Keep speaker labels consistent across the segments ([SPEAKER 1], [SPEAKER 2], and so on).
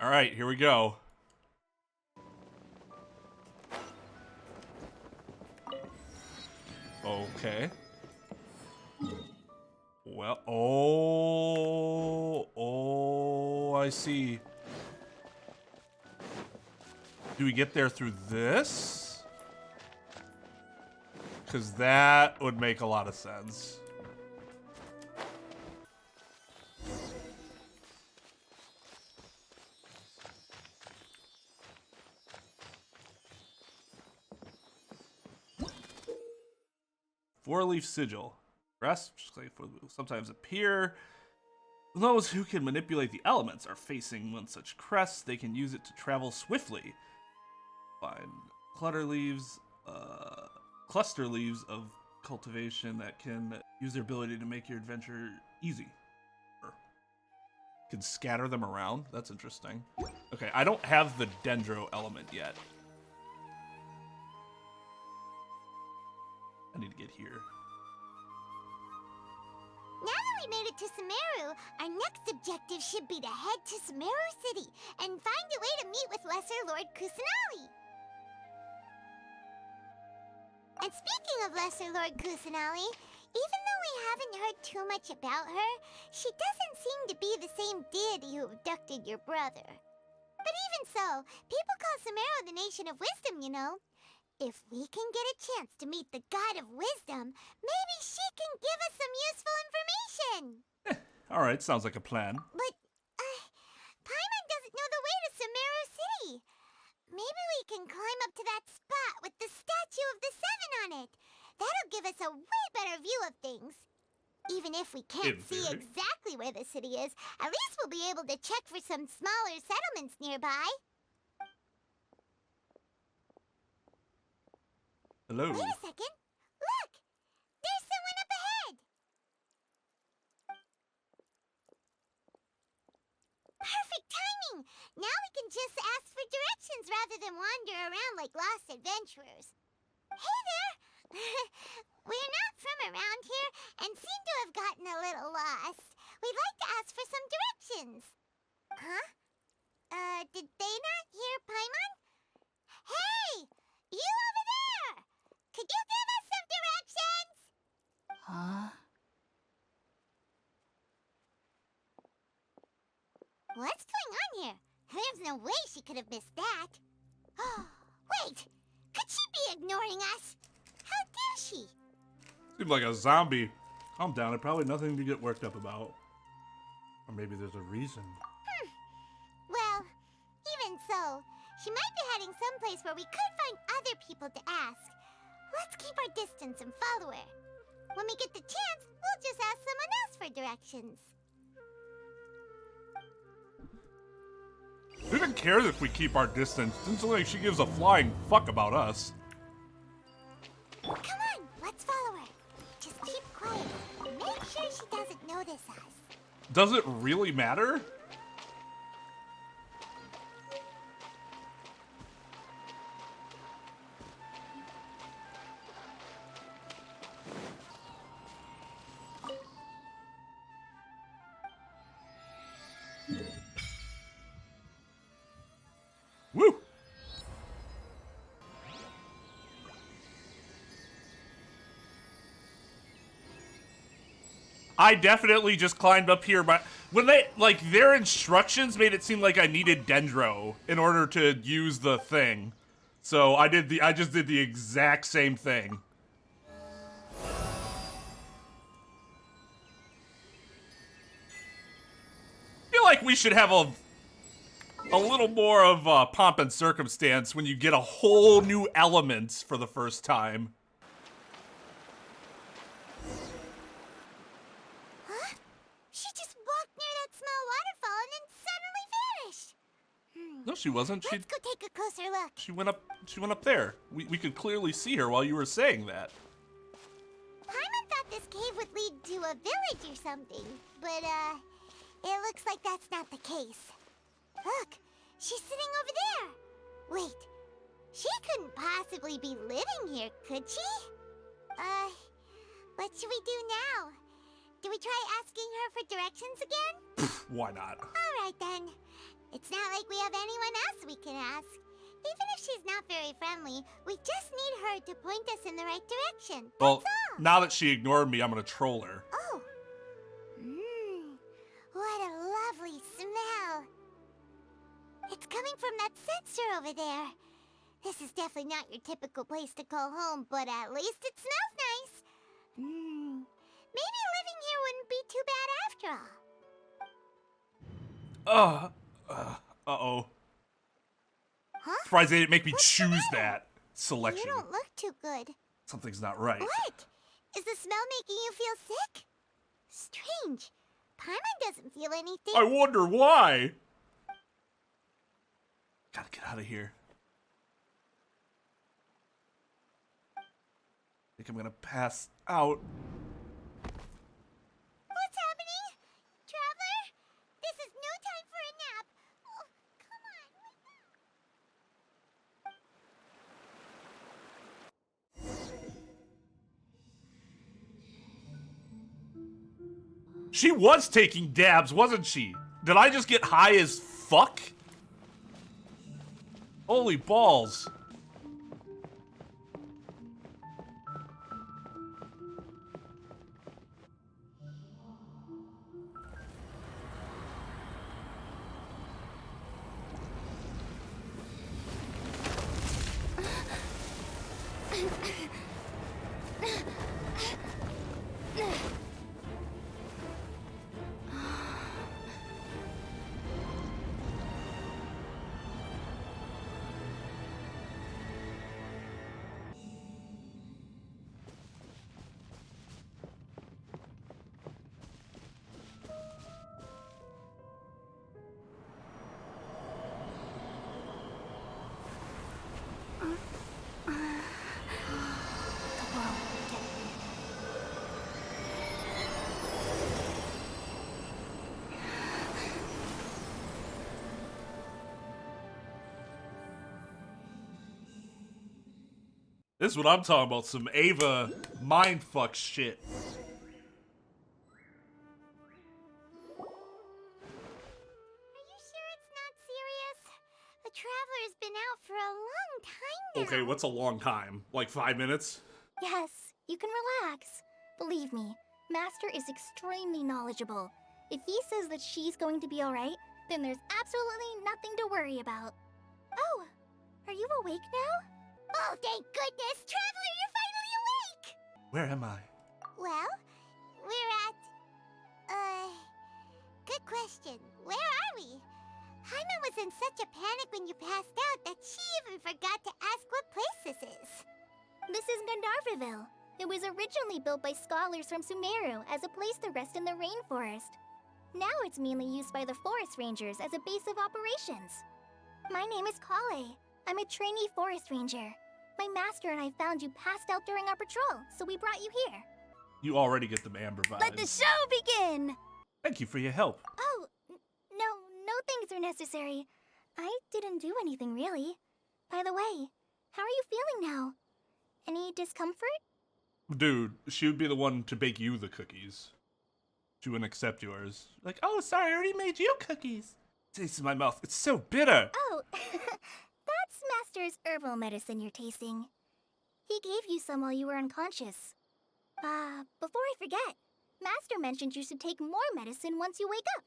[SPEAKER 1] All right, here we go. Okay. Well, oh, I see. Do we get there through this? Because that would make a lot of sense. Four-leaf sigil. Rest, sometimes appear. Those who can manipulate the elements are facing one such crest. They can use it to travel swiftly. Find cluster leaves of cultivation that can use their ability to make your adventure easy. Can scatter them around. That's interesting. Okay, I don't have the dendro element yet. I need to get here.
[SPEAKER 2] Now that we made it to Sumeru, our next objective should be to head to Sumeru City and find a way to meet with Lesser Lord Kusanali. And speaking of Lesser Lord Kusanali, even though we haven't heard too much about her, she doesn't seem to be the same deity who abducted your brother. But even so, people call Sumeru the Nation of Wisdom, you know. If we can get a chance to meet the God of Wisdom, maybe she can give us some useful information.
[SPEAKER 1] Alright, sounds like a plan.
[SPEAKER 2] But, Paimon doesn't know the way to Sumeru City. Maybe we can climb up to that spot with the statue of the Seven on it. That'll give us a way better view of things. Even if we can't see exactly where the city is, at least we'll be able to check for some smaller settlements nearby.
[SPEAKER 1] Hello.
[SPEAKER 2] Wait a second. Look! There's someone up ahead! Perfect timing! Now we can just ask for directions rather than wander around like lost adventurers. Hey there! We're not from around here and seem to have gotten a little lost. We'd like to ask for some directions. Huh? Did they not hear Paimon? Hey! You over there! Could you give us some directions?
[SPEAKER 3] Huh?
[SPEAKER 2] What's going on here? There's no way she could have missed that. Oh, wait! Could she be ignoring us? How dare she?
[SPEAKER 1] Seems like a zombie. Calm down, it's probably nothing to get worked up about. Or maybe there's a reason.
[SPEAKER 2] Well, even so, she might be heading someplace where we could find other people to ask. Let's keep our distance and follow her. When we get the chance, we'll just ask someone else for directions.
[SPEAKER 1] Who even cares if we keep our distance? Doesn't seem like she gives a flying fuck about us.
[SPEAKER 2] Come on, let's follow her. Just keep quiet. Make sure she doesn't notice us.
[SPEAKER 1] Does it really matter? Woo! I definitely just climbed up here, but when they, like, their instructions made it seem like I needed Dendro in order to use the thing. So I just did the exact same thing. I feel like we should have a little more of pomp and circumstance when you get a whole new element for the first time.
[SPEAKER 2] Huh? She just walked near that small waterfall and then suddenly vanished.
[SPEAKER 1] No, she wasn't.
[SPEAKER 2] Let's go take a closer look.
[SPEAKER 1] She went up there. We could clearly see her while you were saying that.
[SPEAKER 2] Paimon thought this cave would lead to a village or something, but it looks like that's not the case. Look, she's sitting over there. Wait, she couldn't possibly be living here, could she? What should we do now? Do we try asking her for directions again?
[SPEAKER 1] Why not?
[SPEAKER 2] All right then. It's not like we have anyone else we can ask. Even if she's not very friendly, we just need her to point us in the right direction.
[SPEAKER 1] Well,
[SPEAKER 2] That's all.
[SPEAKER 1] now that she ignored me, I'm gonna troll her.
[SPEAKER 2] Oh. What a lovely smell. It's coming from that sensor over there. This is definitely not your typical place to call home, but at least it smells nice. Maybe living here wouldn't be too bad after all.
[SPEAKER 1] Uh-oh.
[SPEAKER 2] Huh?
[SPEAKER 1] Surprised they didn't make me
[SPEAKER 2] What's the
[SPEAKER 1] choose
[SPEAKER 2] matter?
[SPEAKER 1] that selection.
[SPEAKER 2] You don't look too good.
[SPEAKER 1] Something's not right.
[SPEAKER 2] What? Is the smell making you feel sick? Strange. Paimon doesn't feel anything.
[SPEAKER 1] I wonder why. Gotta get out of here. I think I'm gonna pass out.
[SPEAKER 2] What's happening? Traveler? This is no time for a nap. Oh, come on, wake up.
[SPEAKER 1] She was taking dabs, wasn't she? Did I just get high as fuck? Holy balls. This is what I'm talking about, some Ava mindfuck shit.
[SPEAKER 2] Are you sure it's not serious? The Traveler's been out for a long time now.
[SPEAKER 1] Okay, what's a long time? Like 5 minutes?
[SPEAKER 3] Yes, you can relax. Believe me, Master is extremely knowledgeable. If he says that she's going to be alright, then there's absolutely nothing to worry about. Oh, are you awake now?
[SPEAKER 2] Oh, thank goodness! Traveler, you're finally awake!
[SPEAKER 1] Where am I?
[SPEAKER 2] Well, we're at... Good question. Where are we? Hyman was in such a panic when you passed out that she even forgot to ask what place this is.
[SPEAKER 3] This is Gandharvaville. It was originally built by scholars from Sumeru as a place to rest in the rainforest. Now it's mainly used by the forest rangers as a base of operations. My name is Kale. I'm a trainee forest ranger. My master and I found you passed out during our patrol, so we brought you here.
[SPEAKER 1] You already get the Amber vibes.
[SPEAKER 3] Let the show begin!
[SPEAKER 1] Thank you for your help.
[SPEAKER 3] Oh, no thanks are necessary. I didn't do anything, really. By the way, how are you feeling now? Any discomfort?
[SPEAKER 1] Dude, she would be the one to bake you the cookies. She wouldn't accept yours. Like, oh, sorry, I already made you cookies. It tastes in my mouth. It's so bitter.
[SPEAKER 3] Oh, that's Master's herbal medicine you're tasting. He gave you some while you were unconscious. Before I forget, Master mentioned you should take more medicine once you wake up.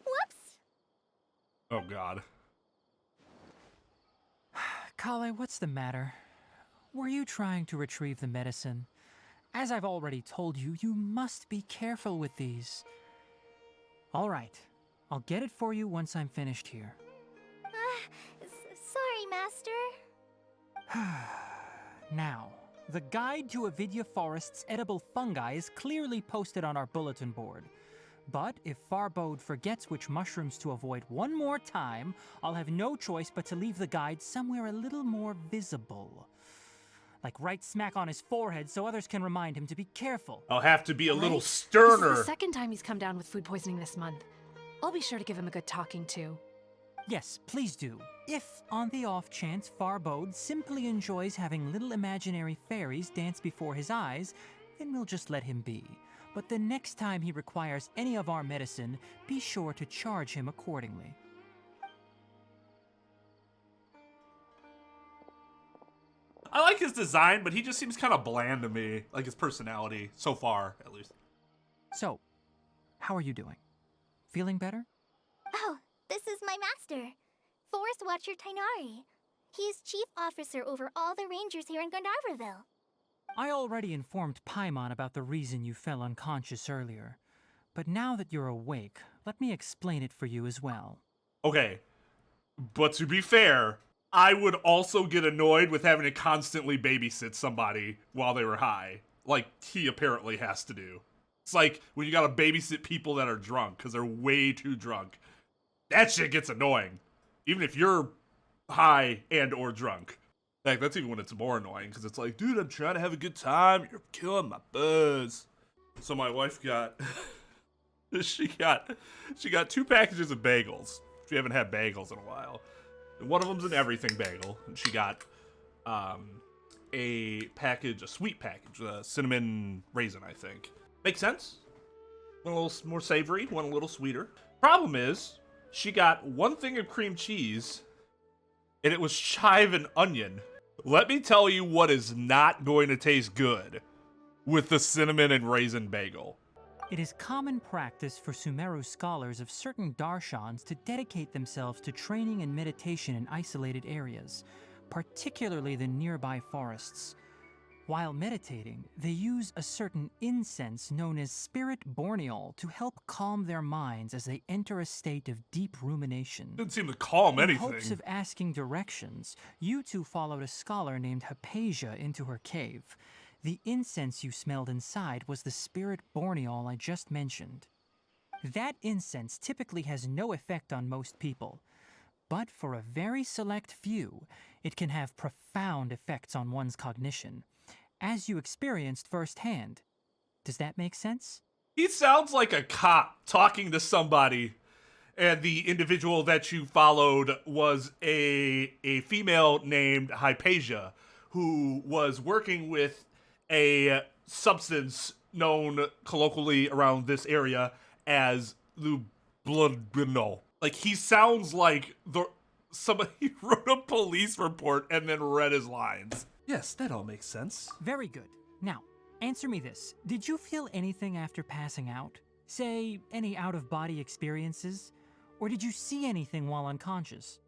[SPEAKER 3] Whoops!
[SPEAKER 1] Oh, God.
[SPEAKER 4] Kale, what's the matter? Were you trying to retrieve the medicine? As I've already told you, you must be careful with these. All right, I'll get it for you once I'm finished here.
[SPEAKER 3] Sorry, Master.
[SPEAKER 4] Now, the guide to Avidya Forest's edible fungi is clearly posted on our bulletin board. But if Farbode forgets which mushrooms to avoid one more time, I'll have no choice but to leave the guide somewhere a little more visible. Like right smack on his forehead so others can remind him to be careful.
[SPEAKER 1] I'll have to be a little
[SPEAKER 5] This
[SPEAKER 1] sterner.
[SPEAKER 5] is the second time he's come down with food poisoning this month. I'll be sure to give him a good talking to.
[SPEAKER 4] Yes, please do. If, on the off chance, Farbode simply enjoys having little imaginary fairies dance before his eyes, then we'll just let him be. But the next time he requires any of our medicine, be sure to charge him accordingly.
[SPEAKER 1] I like his design, but he just seems kind of bland to me. Like his personality, so far, at least.
[SPEAKER 4] So, how are you doing? Feeling better?
[SPEAKER 3] Oh, this is my master, Forest Watcher Tainari. He is chief officer over all the rangers here in Gandharville.
[SPEAKER 4] I already informed Paimon about the reason you fell unconscious earlier. But now that you're awake, let me explain it for you as well.
[SPEAKER 1] Okay, but to be fair, I would also get annoyed with having to constantly babysit somebody while they were high, like he apparently has to do. It's like when you gotta babysit people that are drunk because they're way too drunk. That shit gets annoying, even if you're high and or drunk. Like, that's even when it's more annoying because it's like, dude, I'm trying to have a good time. You're killing my buzz. So my wife got, she got 2 packages of bagels. She haven't had bagels in a while. And one of them's an everything bagel, and she got a sweet package, a cinnamon raisin, I think. Makes sense. One a little more savory, one a little sweeter. Problem is, she got 1 thing of cream cheese, and it was chive and onion. Let me tell you what is not going to taste good with the cinnamon and raisin bagel.
[SPEAKER 4] It is common practice for Sumeru scholars of certain darshans to dedicate themselves to training and meditation in isolated areas, particularly the nearby forests. While meditating, they use a certain incense known as spirit borneol to help calm their minds as they enter a state of deep rumination.
[SPEAKER 1] Didn't seem to calm anything.
[SPEAKER 4] In hopes of asking directions, you two followed a scholar named Hypatia into her cave. The incense you smelled inside was the spirit borneol I just mentioned. That incense typically has no effect on most people, but for a very select few, it can have profound effects on one's cognition, as you experienced firsthand. Does that make sense?
[SPEAKER 1] He sounds like a cop talking to somebody, and the individual that you followed was a female named Hypatia, who was working with a substance known colloquially around this area as Lublinol. Like, he sounds like somebody wrote a police report and then read his lines. Yes, that all makes sense.
[SPEAKER 4] Very good. Now, answer me this. Did you feel anything after passing out? Say, any out-of-body experiences? Or did you see anything while unconscious?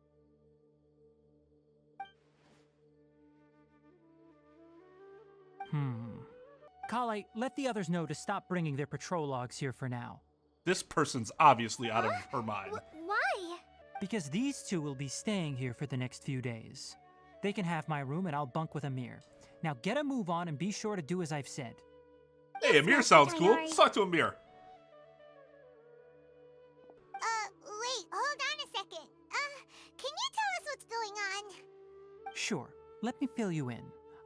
[SPEAKER 4] Kale, let the others know to stop bringing their patrol logs here for now.
[SPEAKER 1] This person's obviously out of her mind.
[SPEAKER 3] Why?
[SPEAKER 4] Because these two will be staying here for the next few days. They can have my room and I'll bunk with Amir. Now get a move on and be sure to do as I've said.
[SPEAKER 1] Hey, Amir sounds cool. Let's talk to Amir.
[SPEAKER 2] Wait, hold on a second. Can you tell us what's going on?
[SPEAKER 4] Sure, let me fill you in.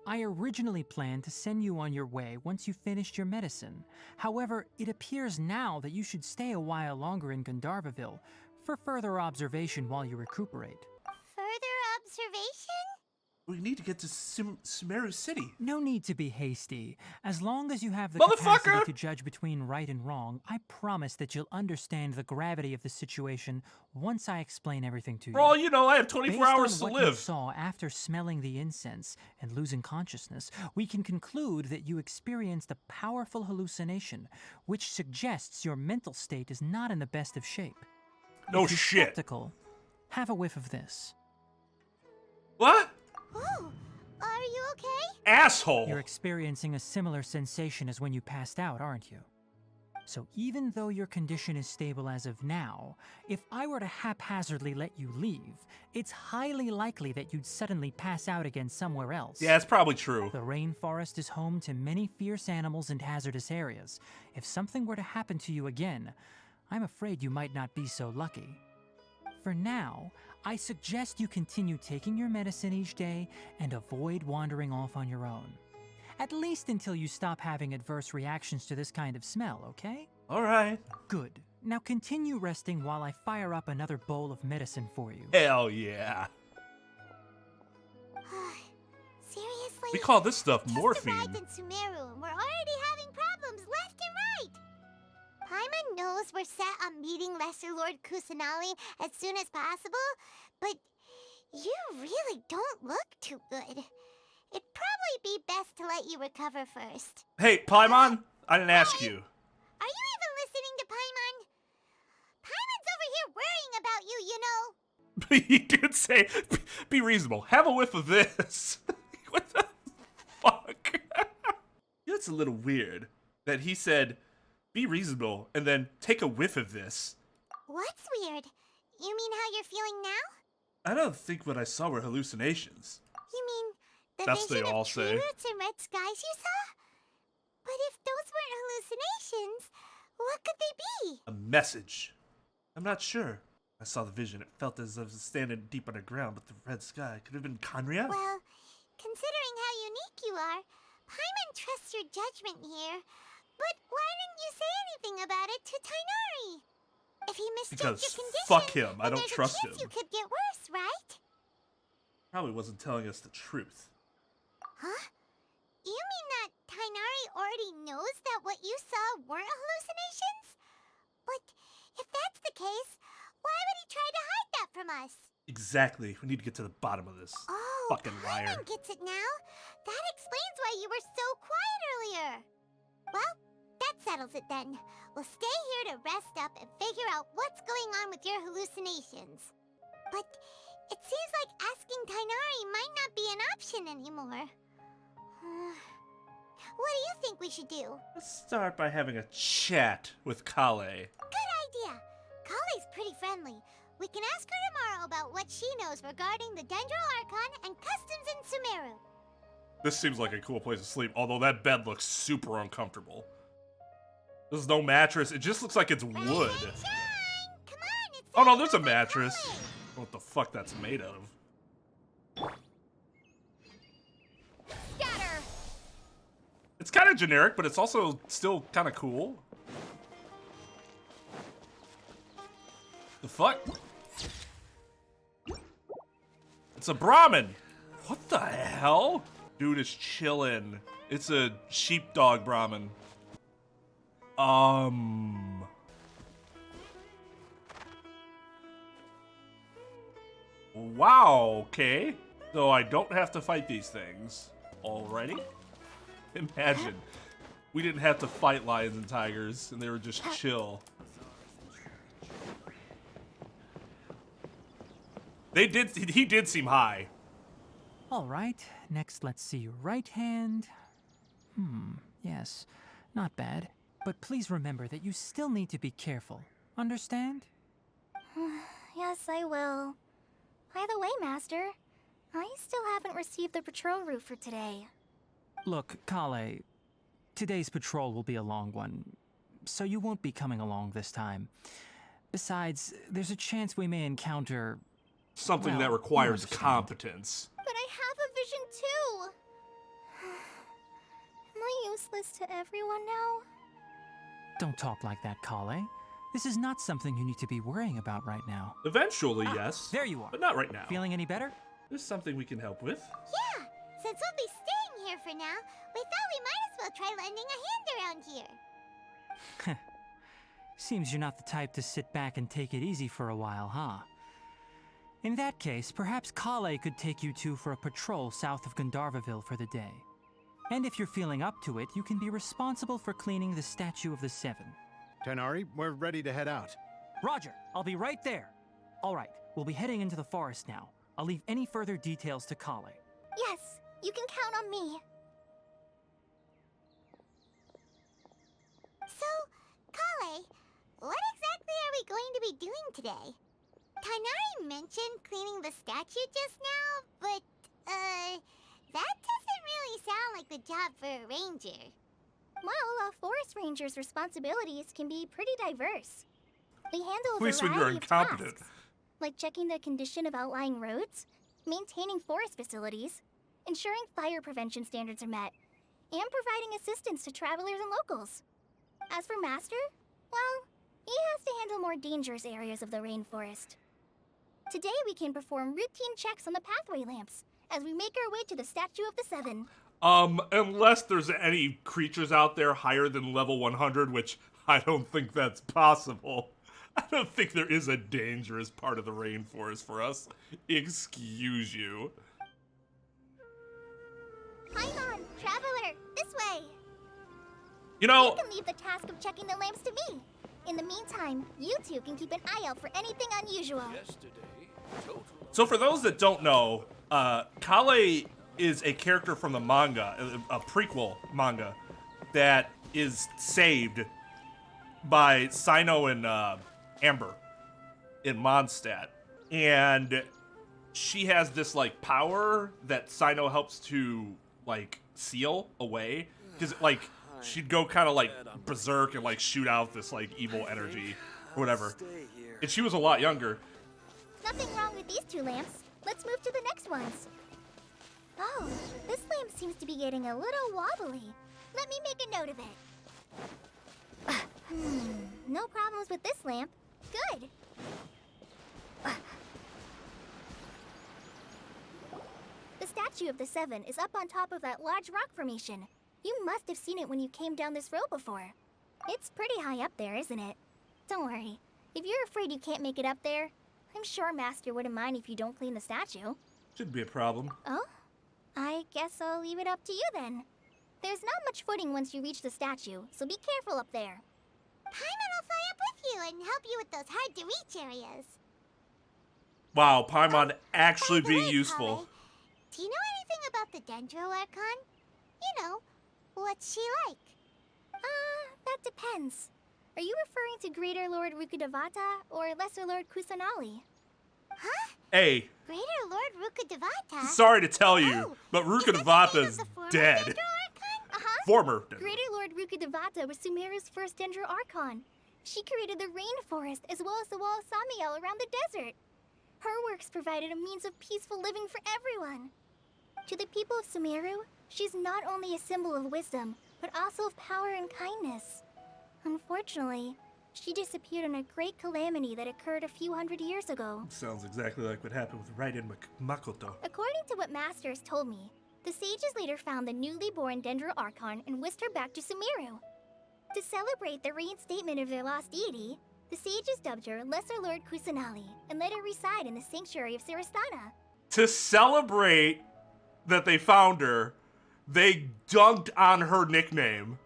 [SPEAKER 4] I originally planned to send you on your way once you finished your medicine. However, it appears now that you should stay a while longer in Gandharville for further observation while you recuperate.
[SPEAKER 2] Further observation?
[SPEAKER 1] We need to get to Sumeru City.
[SPEAKER 4] No need to be hasty. As long as you have the
[SPEAKER 1] Motherfucker!
[SPEAKER 4] capacity to judge between right and wrong, I promise that you'll understand the gravity of the situation once I explain everything to you.
[SPEAKER 1] For all you know, I have 24 hours to
[SPEAKER 4] Based on what you
[SPEAKER 1] live.
[SPEAKER 4] saw after smelling the incense and losing consciousness, we can conclude that you experienced a powerful hallucination, which suggests your mental state is not in the best of shape.
[SPEAKER 1] No
[SPEAKER 4] If you're
[SPEAKER 1] shit.
[SPEAKER 4] skeptical, have a whiff of this.
[SPEAKER 1] What?
[SPEAKER 2] Oh, are you okay?
[SPEAKER 1] Asshole.
[SPEAKER 4] You're experiencing a similar sensation as when you passed out, aren't you? So even though your condition is stable as of now, if I were to haphazardly let you leave, it's highly likely that you'd suddenly pass out again somewhere else.
[SPEAKER 1] Yeah, it's probably true.
[SPEAKER 4] The rainforest is home to many fierce animals and hazardous areas. If something were to happen to you again, I'm afraid you might not be so lucky. For now, I suggest you continue taking your medicine each day and avoid wandering off on your own. At least until you stop having adverse reactions to this kind of smell, okay?
[SPEAKER 1] All right.
[SPEAKER 4] Good. Now continue resting while I fire up another bowl of medicine for you.
[SPEAKER 1] Hell yeah.
[SPEAKER 2] Seriously?
[SPEAKER 1] We call this stuff
[SPEAKER 2] Just
[SPEAKER 1] morphine.
[SPEAKER 2] arrived in Sumeru and we're already having problems left and right. Paimon knows we're set on meeting Lesser Lord Kusanali as soon as possible, but you really don't look too good. It'd probably be best to let you recover first.
[SPEAKER 1] Hey, Paimon, I didn't ask you.
[SPEAKER 2] Are you even listening to Paimon? Paimon's over here worrying about you, you know.
[SPEAKER 1] He did say, be reasonable. Have a whiff of this. What the fuck? It's a little weird that he said, be reasonable, and then take a whiff of this.
[SPEAKER 2] What's weird? You mean how you're feeling now?
[SPEAKER 1] I don't think what I saw were hallucinations.
[SPEAKER 2] You mean the
[SPEAKER 1] That's
[SPEAKER 2] vision
[SPEAKER 1] they all
[SPEAKER 2] of tree
[SPEAKER 1] say.
[SPEAKER 2] roots and red skies you saw? But if those weren't hallucinations, what could they be?
[SPEAKER 1] A message. I'm not sure. I saw the vision. It felt as if I was standing deep underground, but the red sky could have been Conria?
[SPEAKER 2] Well, considering how unique you are, Paimon trusts your judgment here. But why didn't you say anything about it to Tainari? If he misjudged
[SPEAKER 1] Because
[SPEAKER 2] your condition,
[SPEAKER 1] fuck him. I
[SPEAKER 2] then
[SPEAKER 1] don't
[SPEAKER 2] there's
[SPEAKER 1] trust
[SPEAKER 2] a chance
[SPEAKER 1] him.
[SPEAKER 2] you could get worse, right?
[SPEAKER 1] Probably wasn't telling us the truth.
[SPEAKER 2] Huh? You mean that Tainari already knows that what you saw weren't hallucinations? But if that's the case, why would he try to hide that from us?
[SPEAKER 1] Exactly. We need to get to the bottom of this.
[SPEAKER 2] Oh,
[SPEAKER 1] Fucking liar.
[SPEAKER 2] Paimon gets it now. That explains why you were so quiet earlier. Well, that settles it then. We'll stay here to rest up and figure out what's going on with your hallucinations. But it seems like asking Tainari might not be an option anymore. What do you think we should do?
[SPEAKER 1] Let's start by having a chat with Kale.
[SPEAKER 2] Good idea. Kale's pretty friendly. We can ask her tomorrow about what she knows regarding the Dendro Archon and customs in Sumeru.
[SPEAKER 1] This seems like a cool place to sleep, although that bed looks super uncomfortable. There's no mattress. It just looks like it's wood.
[SPEAKER 2] Rise and shine! Come on, it's
[SPEAKER 1] Oh no,
[SPEAKER 2] time
[SPEAKER 1] there's
[SPEAKER 2] to
[SPEAKER 1] a
[SPEAKER 2] go
[SPEAKER 1] mattress.
[SPEAKER 2] Kale.
[SPEAKER 1] What the fuck that's made out of?
[SPEAKER 3] Scatter!
[SPEAKER 1] It's kind of generic, but it's also still kind of cool. The fuck? It's a Brahmin. What the hell? Dude is chillin'. It's a sheepdog Brahmin. Wow, okay. So I don't have to fight these things already? Imagine. We didn't have to fight lions and tigers, and they were just chill. He did seem high.
[SPEAKER 4] All right, next let's see your right hand. Yes, not bad. But please remember that you still need to be careful. Understand?
[SPEAKER 3] Yes, I will. By the way, Master, I still haven't received the patrol route for today.
[SPEAKER 4] Look, Kale, today's patrol will be a long one, so you won't be coming along this time. Besides, there's a chance we may encounter...
[SPEAKER 1] Something
[SPEAKER 4] Well,
[SPEAKER 1] that
[SPEAKER 4] you
[SPEAKER 1] requires
[SPEAKER 4] understand.
[SPEAKER 1] competence.
[SPEAKER 3] But I have a vision too! Am I useless to everyone now?
[SPEAKER 4] Don't talk like that, Kale. This is not something you need to be worrying about right now.
[SPEAKER 1] Eventually, yes.
[SPEAKER 4] There you are.
[SPEAKER 1] But not right now.
[SPEAKER 4] Feeling any better?
[SPEAKER 1] There's something we can help with.
[SPEAKER 2] Yeah, since we'll be staying here for now, we thought we might as well try lending a hand around here.
[SPEAKER 4] Seems you're not the type to sit back and take it easy for a while, huh? In that case, perhaps Kale could take you two for a patrol south of Gandharvaville for the day. And if you're feeling up to it, you can be responsible for cleaning the Statue of the Seven.
[SPEAKER 5] Tainari, we're ready to head out.
[SPEAKER 4] Roger, I'll be right there. All right, we'll be heading into the forest now. I'll leave any further details to Kale.
[SPEAKER 3] Yes, you can count on me.
[SPEAKER 2] So, Kale, what exactly are we going to be doing today? Tainari mentioned cleaning the statue just now, but, that doesn't really sound like the job for a ranger.
[SPEAKER 3] Well, a forest ranger's responsibilities can be pretty diverse. We handle
[SPEAKER 1] At
[SPEAKER 3] a
[SPEAKER 1] least when
[SPEAKER 3] variety
[SPEAKER 1] you're
[SPEAKER 3] of
[SPEAKER 1] incompetent.
[SPEAKER 3] tasks, like checking the condition of outlying roads, maintaining forest facilities, ensuring fire prevention standards are met, and providing assistance to travelers and locals. As for Master, well, He has to handle more dangerous areas of the rainforest. Today we can perform routine checks on the pathway lamps as we make our way to the Statue of the Seven.
[SPEAKER 1] Unless there's any creatures out there higher than level 100, which I don't think that's possible. I don't think there is a dangerous part of the rainforest for us. Excuse you.
[SPEAKER 3] Paimon, traveler, this way!
[SPEAKER 1] You know,
[SPEAKER 3] You can leave the task of checking the lamps to me. In the meantime, you two can keep an eye out for anything unusual.
[SPEAKER 1] so for those that don't know, Kale is a character from the manga, a prequel manga, that is saved by Cyno and Amber in Mondstadt. And she has this, like, power that Cyno helps to, like, seal away. Because, like, she'd go kind of, like, berserk and, like, shoot out this, like, evil energy or whatever. And she was a lot younger.
[SPEAKER 3] Nothing wrong with these two lamps. Let's move to the next ones. Oh, this lamp seems to be getting a little wobbly. Let me make a note of it. No problems with this lamp. Good. The Statue of the Seven is up on top of that large rock formation. You must have seen it when you came down this road before. It's pretty high up there, isn't it? Don't worry. If you're afraid you can't make it up there, I'm sure Master wouldn't mind if you don't clean the statue.
[SPEAKER 1] Shouldn't be a problem.
[SPEAKER 3] Oh? I guess I'll leave it up to you then. There's not much footing once you reach the statue, so be careful up there.
[SPEAKER 2] Paimon will fly up with you and help you with those hard-to-reach areas.
[SPEAKER 1] Wow, Paimon actually
[SPEAKER 2] By the
[SPEAKER 1] being
[SPEAKER 2] way,
[SPEAKER 1] useful.
[SPEAKER 2] Kale, do you know anything about the Dendro Archon? You know, what's she like?
[SPEAKER 3] That depends. Are you referring to Greater Lord Rukkhadevata or Lesser Lord Kusanali?
[SPEAKER 2] Huh?
[SPEAKER 1] Hey,
[SPEAKER 2] Greater Lord Rukkhadevata?
[SPEAKER 1] sorry to tell you,
[SPEAKER 2] Oh,
[SPEAKER 1] but
[SPEAKER 2] is that the name of
[SPEAKER 1] Rukkhadevata's
[SPEAKER 2] the former
[SPEAKER 1] dead.
[SPEAKER 2] Dendro Archon?
[SPEAKER 3] Uh-huh.
[SPEAKER 1] Former.
[SPEAKER 3] Greater Lord Rukkhadevata was Sumeru's first Dendro Archon. She created the rainforest as well as the wall of Samiel around the desert. Her works provided a means of peaceful living for everyone. To the people of Sumeru, she's not only a symbol of wisdom, but also of power and kindness. Unfortunately, she disappeared in a great calamity that occurred a few hundred years ago.
[SPEAKER 1] Sounds exactly like what happened with Raiden Makoto.
[SPEAKER 3] According to what Masters told me, the sages later found the newly born Dendro Archon and whisked her back to Sumeru. To celebrate the reinstatement of their lost deity, the sages dubbed her Lesser Lord Kusanali and let her reside in the sanctuary of Sarastana.
[SPEAKER 1] To celebrate that they found her, they dunked on her nickname.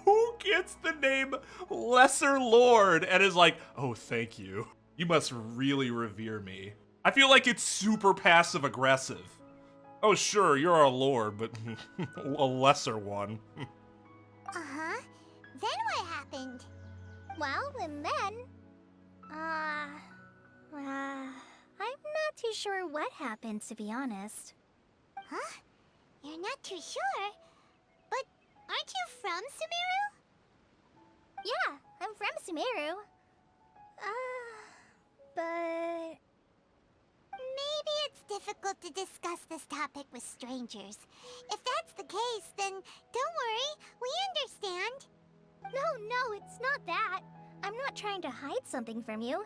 [SPEAKER 1] Who gets the name Lesser Lord and is like, oh, thank you. You must really revere me. I feel like it's super passive aggressive. Oh, sure, you're our lord, but a lesser one.
[SPEAKER 2] Uh-huh. Then what happened?
[SPEAKER 3] Well, and then... I'm not too sure what happened, to be honest.
[SPEAKER 2] Huh? You're not too sure? But aren't you from Sumeru?
[SPEAKER 3] Yeah, I'm from Sumeru. But...
[SPEAKER 2] Maybe it's difficult to discuss this topic with strangers. If that's the case, then don't worry, we understand.
[SPEAKER 3] No, it's not that. I'm not trying to hide something from you.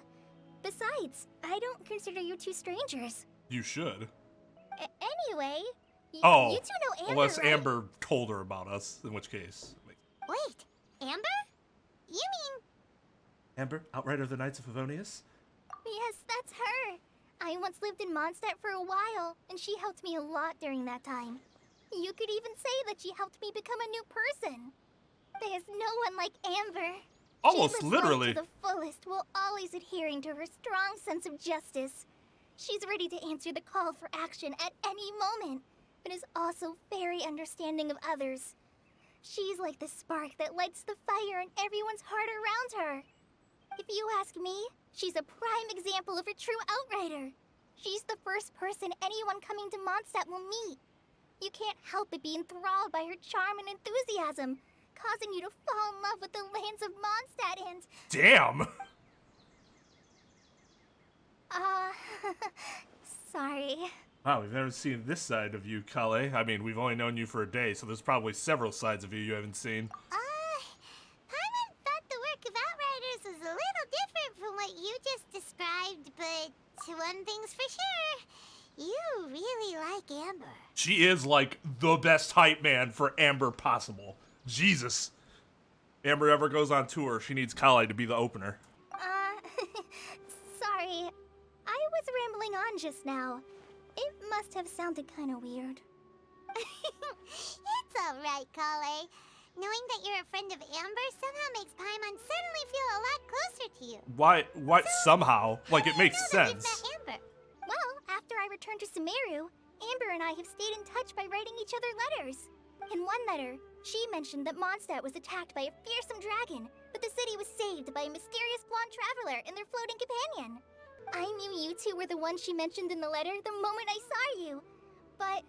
[SPEAKER 3] Besides, I don't consider you two strangers.
[SPEAKER 1] You should.
[SPEAKER 3] Anyway,
[SPEAKER 1] Oh,
[SPEAKER 3] you two know Amber,
[SPEAKER 1] unless
[SPEAKER 3] right?
[SPEAKER 1] Amber told her about us, in which case.
[SPEAKER 2] Wait, Amber? You mean...
[SPEAKER 1] Amber, Outrider of the Knights of Favonius?
[SPEAKER 3] Yes, that's her. I once lived in Mondstadt for a while, and she helped me a lot during that time. You could even say that she helped me become a new person. There's no one like Amber.
[SPEAKER 1] Almost
[SPEAKER 3] She lives life
[SPEAKER 1] literally.
[SPEAKER 3] to the fullest while always adhering to her strong sense of justice. She's ready to answer the call for action at any moment, but is also very understanding of others. She's like the spark that lights the fire in everyone's heart around her. If you ask me, she's a prime example of a true outrider. She's the first person anyone coming to Mondstadt will meet. You can't help but be enthralled by her charm and enthusiasm, causing you to fall in love with the lands of Mondstadt and...
[SPEAKER 1] Damn!
[SPEAKER 3] Sorry.
[SPEAKER 1] Wow, we've never seen this side of you, Kale. I mean, we've only known you for a day, so there's probably several sides of you haven't seen.
[SPEAKER 2] Paimon thought the for sure. You really like Amber.
[SPEAKER 1] She is like the best hype man for Amber possible. Jesus. Amber ever goes on tour, she needs Kale to be the opener.
[SPEAKER 3] Sorry. I was rambling on just now. It must have sounded kind of weird.
[SPEAKER 2] It's alright, Kale. Knowing that you're a friend of Amber somehow makes Paimon suddenly feel a lot closer to you.
[SPEAKER 1] Why somehow? Like, it makes
[SPEAKER 2] Now that you've
[SPEAKER 1] sense.
[SPEAKER 2] met Amber.
[SPEAKER 3] Well, after I returned to Sumeru, Amber and I have stayed in touch by writing each other letters. In one letter, she mentioned that Mondstadt was attacked by a fearsome dragon, but the city was saved by a mysterious blonde traveler and their floating companion. I knew you two were the ones she mentioned in the letter the moment I saw you. But,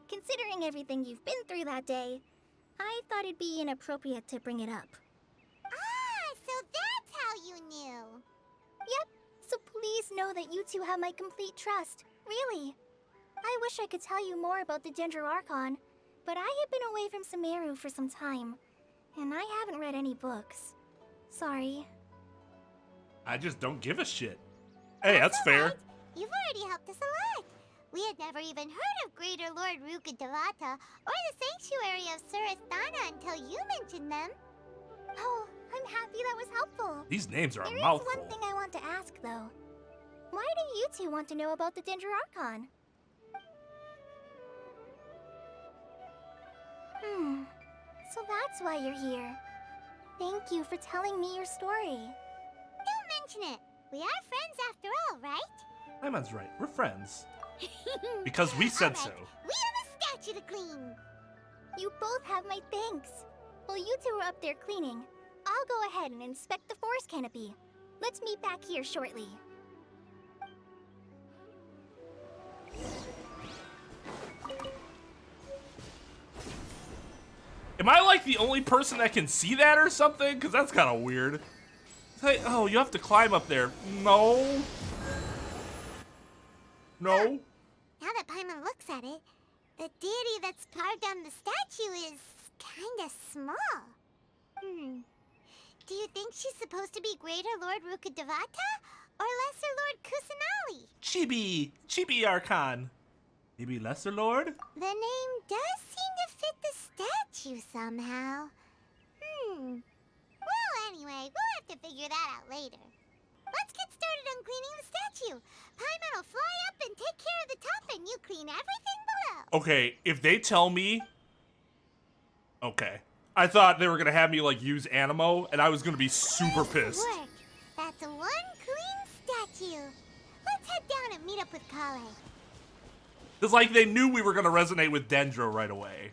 [SPEAKER 3] considering everything you've been through that day, I thought it'd be inappropriate to bring it up.
[SPEAKER 2] Ah, so that's how you knew.
[SPEAKER 3] Yep, so please know that you two have my complete trust. Really. I wish I could tell you more about the Ginger Archon, but I have been away from Sumeru for some time, and I haven't read any books. Sorry.
[SPEAKER 1] I just don't give a shit. Hey, that's fair.
[SPEAKER 2] Alright. You've already helped us a lot. We had never even heard of Greater Lord Rukkhadevata or the Sanctuary of Surasthana until you mentioned them.
[SPEAKER 3] Oh, I'm happy that was helpful.
[SPEAKER 1] These names are
[SPEAKER 3] There
[SPEAKER 1] a
[SPEAKER 3] is
[SPEAKER 1] mouthful.
[SPEAKER 3] one thing I want to ask, though. Why do you two want to know about the Ginger Archon? So that's why you're here. Thank you for telling me your story.
[SPEAKER 2] Don't mention it. We are friends after all, right?
[SPEAKER 1] Paimon's right. We're friends. Because we said so.
[SPEAKER 2] Alright, we have a statue to clean.
[SPEAKER 3] You both have my thanks. While you two are up there cleaning, I'll go ahead and inspect the forest canopy. Let's meet back here shortly.
[SPEAKER 1] Am I like the only person that can see that or something? Because that's kind of weird. It's like, oh, you have to climb up there. No. No.
[SPEAKER 2] Now that Paimon looks at it, the deity that's carved on the statue is kinda small. Do you think she's supposed to be Greater Lord Rukkhadevata or Lesser Lord Kusanali?
[SPEAKER 1] Chibi Archon. Maybe Lesser Lord?
[SPEAKER 2] The name does seem to fit the statue somehow. Well, anyway, we'll have to figure that out later. Let's get started on cleaning the statue. Paimon will fly up and take care of the top, and you clean everything below.
[SPEAKER 1] Okay, if they tell me... Okay. I thought they were going to have me, like, use Animo, and I was going to be super pissed.
[SPEAKER 2] Work. That's one clean statue. Let's head down and meet up with Kale.
[SPEAKER 1] It's like they knew we were going to resonate with Dendro right away.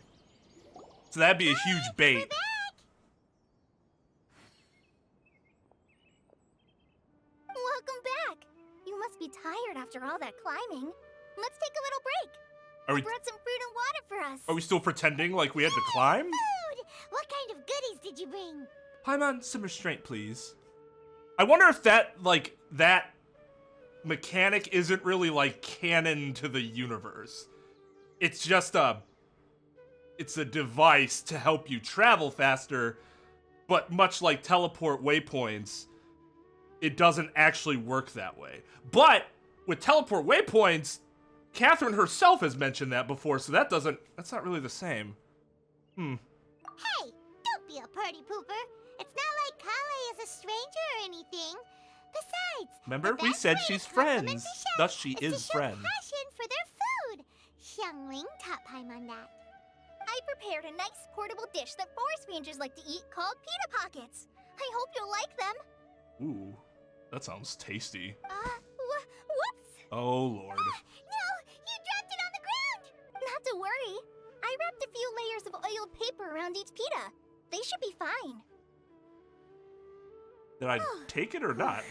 [SPEAKER 1] So that'd be a huge
[SPEAKER 2] We're
[SPEAKER 1] bait.
[SPEAKER 2] back.
[SPEAKER 3] Welcome back. You must be tired after all that climbing. Let's take a little break.
[SPEAKER 1] Are we,
[SPEAKER 3] I brought some fruit and water for us.
[SPEAKER 1] are we still pretending like we had to climb?
[SPEAKER 2] Food. What kind of goodies did you bring?
[SPEAKER 1] Paimon, some restraint, please. I wonder if that, like, that mechanic isn't really, like, canon to the universe. It's just it's a device to help you travel faster, but much like teleport waypoints, it doesn't actually work that way. But with teleport waypoints, Catherine herself has mentioned that before, so that's not really the same.
[SPEAKER 2] Hey, don't be a party pooper. It's not like Kale is a stranger or anything. Besides,
[SPEAKER 1] Remember,
[SPEAKER 2] the
[SPEAKER 1] we
[SPEAKER 2] best
[SPEAKER 1] said
[SPEAKER 2] way to
[SPEAKER 1] she's
[SPEAKER 2] compliment
[SPEAKER 1] friends.
[SPEAKER 2] the chef
[SPEAKER 1] Thus she
[SPEAKER 2] to
[SPEAKER 1] is
[SPEAKER 2] show
[SPEAKER 1] friends.
[SPEAKER 2] passion for their food. Xiangling taught Paimon that.
[SPEAKER 3] I prepared a nice portable dish that forest rangers like to eat called pita pockets. I hope you'll like them.
[SPEAKER 1] Ooh, that sounds tasty.
[SPEAKER 3] Whoops.
[SPEAKER 1] Oh, Lord.
[SPEAKER 2] No, you dropped it on the ground.
[SPEAKER 3] Not to worry. I wrapped a few layers of oiled paper around each pita. They should be fine.
[SPEAKER 1] Did I take it or not?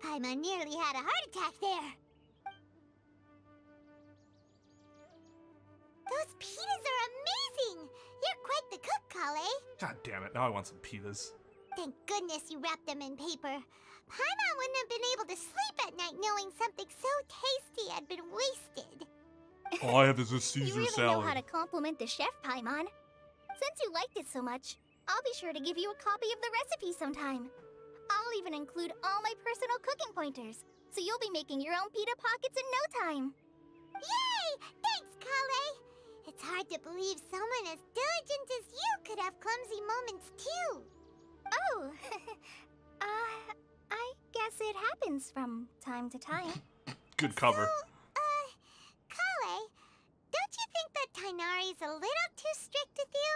[SPEAKER 2] Paimon nearly had a heart attack there. Those pitas are amazing. You're quite the cook, Kale.
[SPEAKER 1] God damn it, now I want some pitas.
[SPEAKER 2] Thank goodness you wrapped them in paper. Paimon wouldn't have been able to sleep at night knowing something so tasty had been wasted.
[SPEAKER 1] All I have is a
[SPEAKER 3] You
[SPEAKER 1] Caesar
[SPEAKER 3] really
[SPEAKER 1] salad.
[SPEAKER 3] know how to compliment the chef, Paimon. Since you liked it so much, I'll be sure to give you a copy of the recipe sometime. I'll even include all my personal cooking pointers, so you'll be making your own pita pockets in no time.
[SPEAKER 2] Yay! Thanks, Kale! It's hard to believe someone as diligent as you could have clumsy moments too.
[SPEAKER 3] Oh, I guess it happens from time to time.
[SPEAKER 1] Good cover.
[SPEAKER 2] Kale, don't you think that Tainari's a little too strict with you?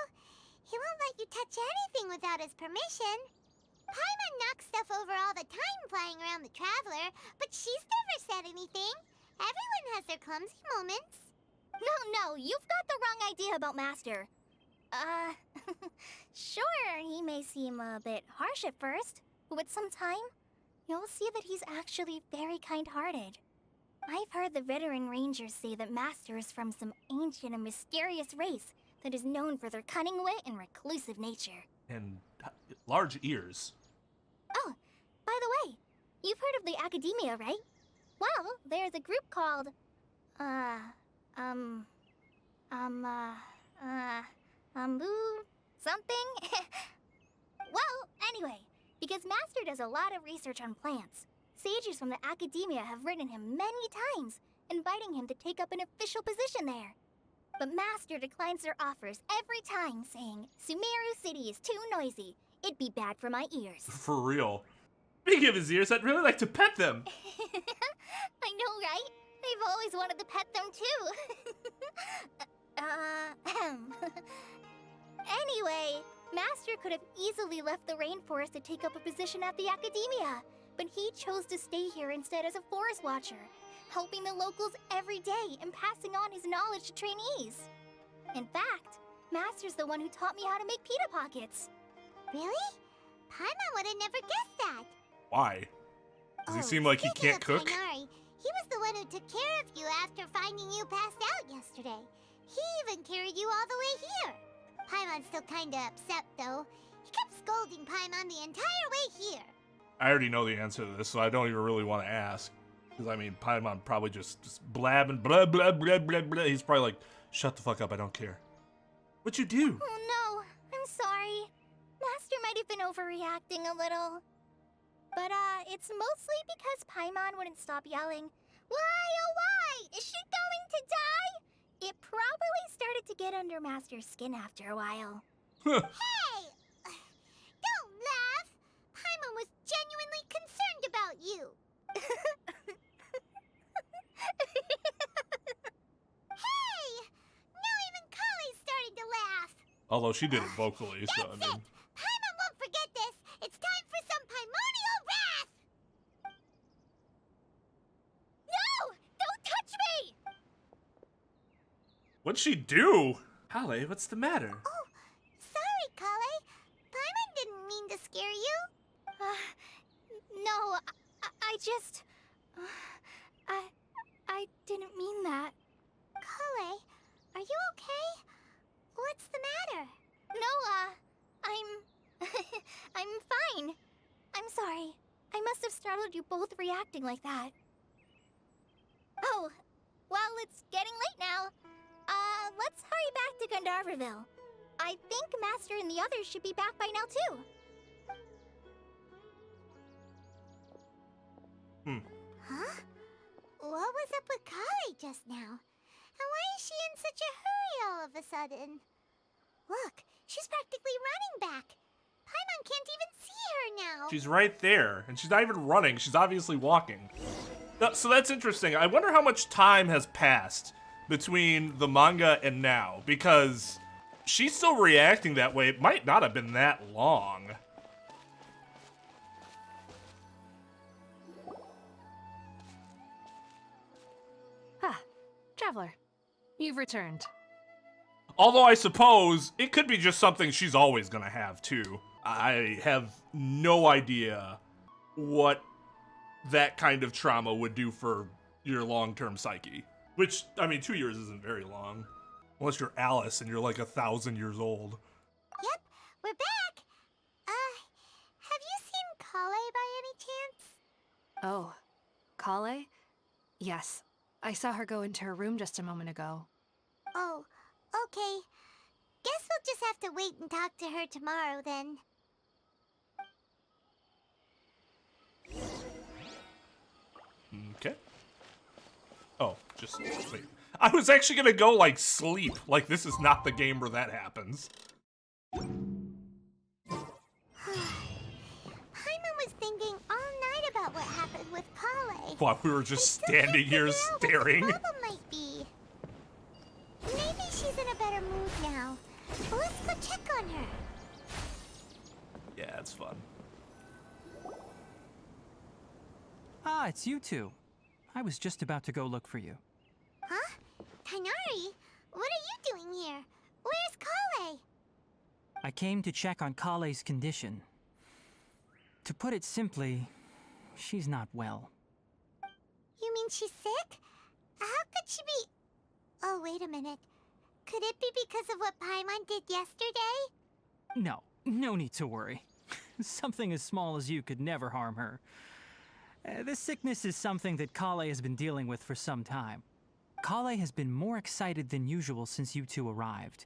[SPEAKER 2] He won't let you touch anything without his permission. Paimon knocks stuff over all the time flying around the Traveler, but she's never said anything. Everyone has their clumsy moments.
[SPEAKER 3] No, you've got the wrong idea about Master. Sure, he may seem a bit harsh at first, but with some time, you'll see that he's actually very kind-hearted. I've heard the veteran rangers say that Master is from some ancient and mysterious race that is known for their cunning wit and reclusive nature.
[SPEAKER 1] And large ears.
[SPEAKER 3] Oh, by the way, you've heard of the Academia, right? Well, there's a group called, something? Well, anyway, because Master does a lot of research on plants, sages from the Academia have written him many times, inviting him to take up an official position there. But Master declines their offers every time, saying, Sumeru City is too noisy. It'd be bad for my ears.
[SPEAKER 1] For real. Speaking of his ears, I'd really like to pet them.
[SPEAKER 3] I know, right? I've always wanted to pet them too. Anyway, Master could have easily left the rainforest to take up a position at the Academia, but he chose to stay here instead as a forest watcher, helping the locals every day and passing on his knowledge to trainees. In fact, Master's the one who taught me how to make pita pockets.
[SPEAKER 2] Really? Paimon would have never guessed that.
[SPEAKER 1] Why? Does he seem like he
[SPEAKER 2] Speaking
[SPEAKER 1] can't
[SPEAKER 2] of
[SPEAKER 1] cook?
[SPEAKER 2] Tainari, he was the one who took care of you after finding you passed out yesterday. He even carried you all the way here. Paimon's still kinda upset, though. He kept scolding Paimon the entire way here.
[SPEAKER 1] I already know the answer to this, so I don't even really want to ask. Because, I mean, Paimon probably just blabbing, blah, blah, blah, blah, blah. He's probably like, shut the fuck up, I don't care. What'd you do?
[SPEAKER 3] Oh no, I'm sorry. Master might have been overreacting a little. But, it's mostly because Paimon wouldn't stop yelling, Why, oh why? Is she going to die? It probably started to get under Master's skin after a while.
[SPEAKER 2] Hey! Don't laugh! Paimon was genuinely concerned about you. Hey! Now even Kale's starting to laugh.
[SPEAKER 1] Although she did it vocally, so I
[SPEAKER 2] That's
[SPEAKER 1] mean.
[SPEAKER 2] it! Paimon won't forget this! It's time for some primordial wrath!
[SPEAKER 3] No! Don't touch me!
[SPEAKER 1] What'd she do? Kale, what's the matter?
[SPEAKER 2] Oh, sorry, Kale. Paimon didn't mean to scare you.
[SPEAKER 3] No, I just... I didn't mean that.
[SPEAKER 2] Kale, are you okay? What's the matter?
[SPEAKER 3] No, I'm fine. I'm sorry. I must have startled you both reacting like that. Oh, well, it's getting late now. Let's hurry back to Gandharville. I think Master and the others should be back by now, too.
[SPEAKER 2] Huh? What was up with Kale just now? And why is she in such a hurry all of a sudden? Look, she's practically running back. Paimon can't even see her now.
[SPEAKER 1] She's right there, and she's not even running. She's obviously walking. So that's interesting. I wonder how much time has passed between the manga and now, because she's still reacting that way. It might not have been that long.
[SPEAKER 6] Traveler, you've returned.
[SPEAKER 1] Although I suppose it could be just something she's always gonna have too. I have no idea what that kind of trauma would do for your long-term psyche. Which, I mean, 2 years isn't very long. Unless you're Alice and you're like 1,000 years old.
[SPEAKER 2] Yep, we're back. Have you seen Kale by any chance?
[SPEAKER 6] Oh, Kale? Yes, I saw her go into her room just a moment ago.
[SPEAKER 2] Oh, okay. Guess we'll just have to wait and talk to her tomorrow then.
[SPEAKER 1] Just wait. I was actually gonna go like sleep. Like this is not the game where that happens.
[SPEAKER 2] Paimon was thinking all night about what happened with Kale.
[SPEAKER 1] While we were just standing here staring.
[SPEAKER 2] What the problem might be. Maybe she's in a better mood now. But let's go check on her.
[SPEAKER 1] Yeah, it's fun.
[SPEAKER 4] Ah, it's you two. I was just about to go look for you.
[SPEAKER 2] Huh? Tainari? What are you doing here? Where's Kale?
[SPEAKER 4] I came to check on Kale's condition. To put it simply, she's not well.
[SPEAKER 2] You mean she's sick? How could she be... Oh, wait a minute. Could it be because of what Paimon did yesterday?
[SPEAKER 4] No need to worry. Something as small as you could never harm her. This sickness is something that Kale has been dealing with for some time. Kale has been more excited than usual since you two arrived.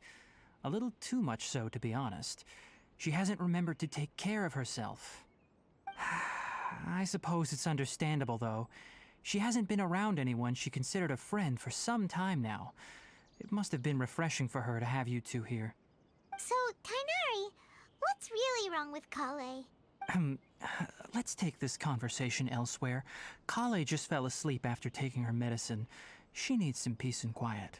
[SPEAKER 4] A little too much so, to be honest. She hasn't remembered to take care of herself. I suppose it's understandable, though. She hasn't been around anyone she considered a friend for some time now. It must have been refreshing for her to have you two here.
[SPEAKER 2] So, Tainari, what's really wrong with Kale?
[SPEAKER 4] Let's take this conversation elsewhere. Kale just fell asleep after taking her medicine. She needs some peace and quiet.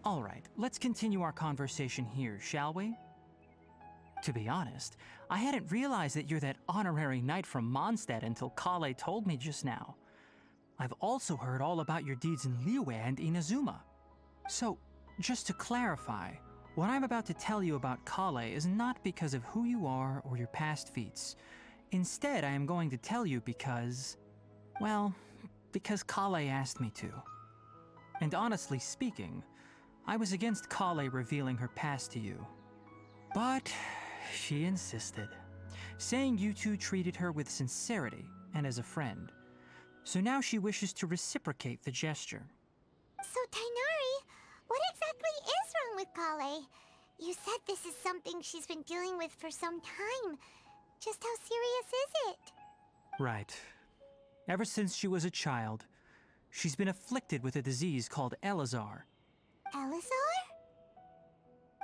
[SPEAKER 4] All right, let's continue our conversation here, shall we? To be honest, I hadn't realized that you're that honorary knight from Mondstadt until Kale told me just now. I've also heard all about your deeds in Liyue and Inazuma. So, just to clarify, what I'm about to tell you about Kale is not because of who you are or your past feats. Instead, I am going to tell you because... well, because Kale asked me to. And honestly speaking, I was against Kale revealing her past to you. But she insisted, saying you two treated her with sincerity and as a friend. So now she wishes to reciprocate the gesture.
[SPEAKER 2] So, Tainari, what exactly is wrong with Kale? You said this is something she's been dealing with for some time. Just how serious is it?
[SPEAKER 4] Right. Ever since she was a child, she's been afflicted with a disease called Elazar.
[SPEAKER 2] Elazar?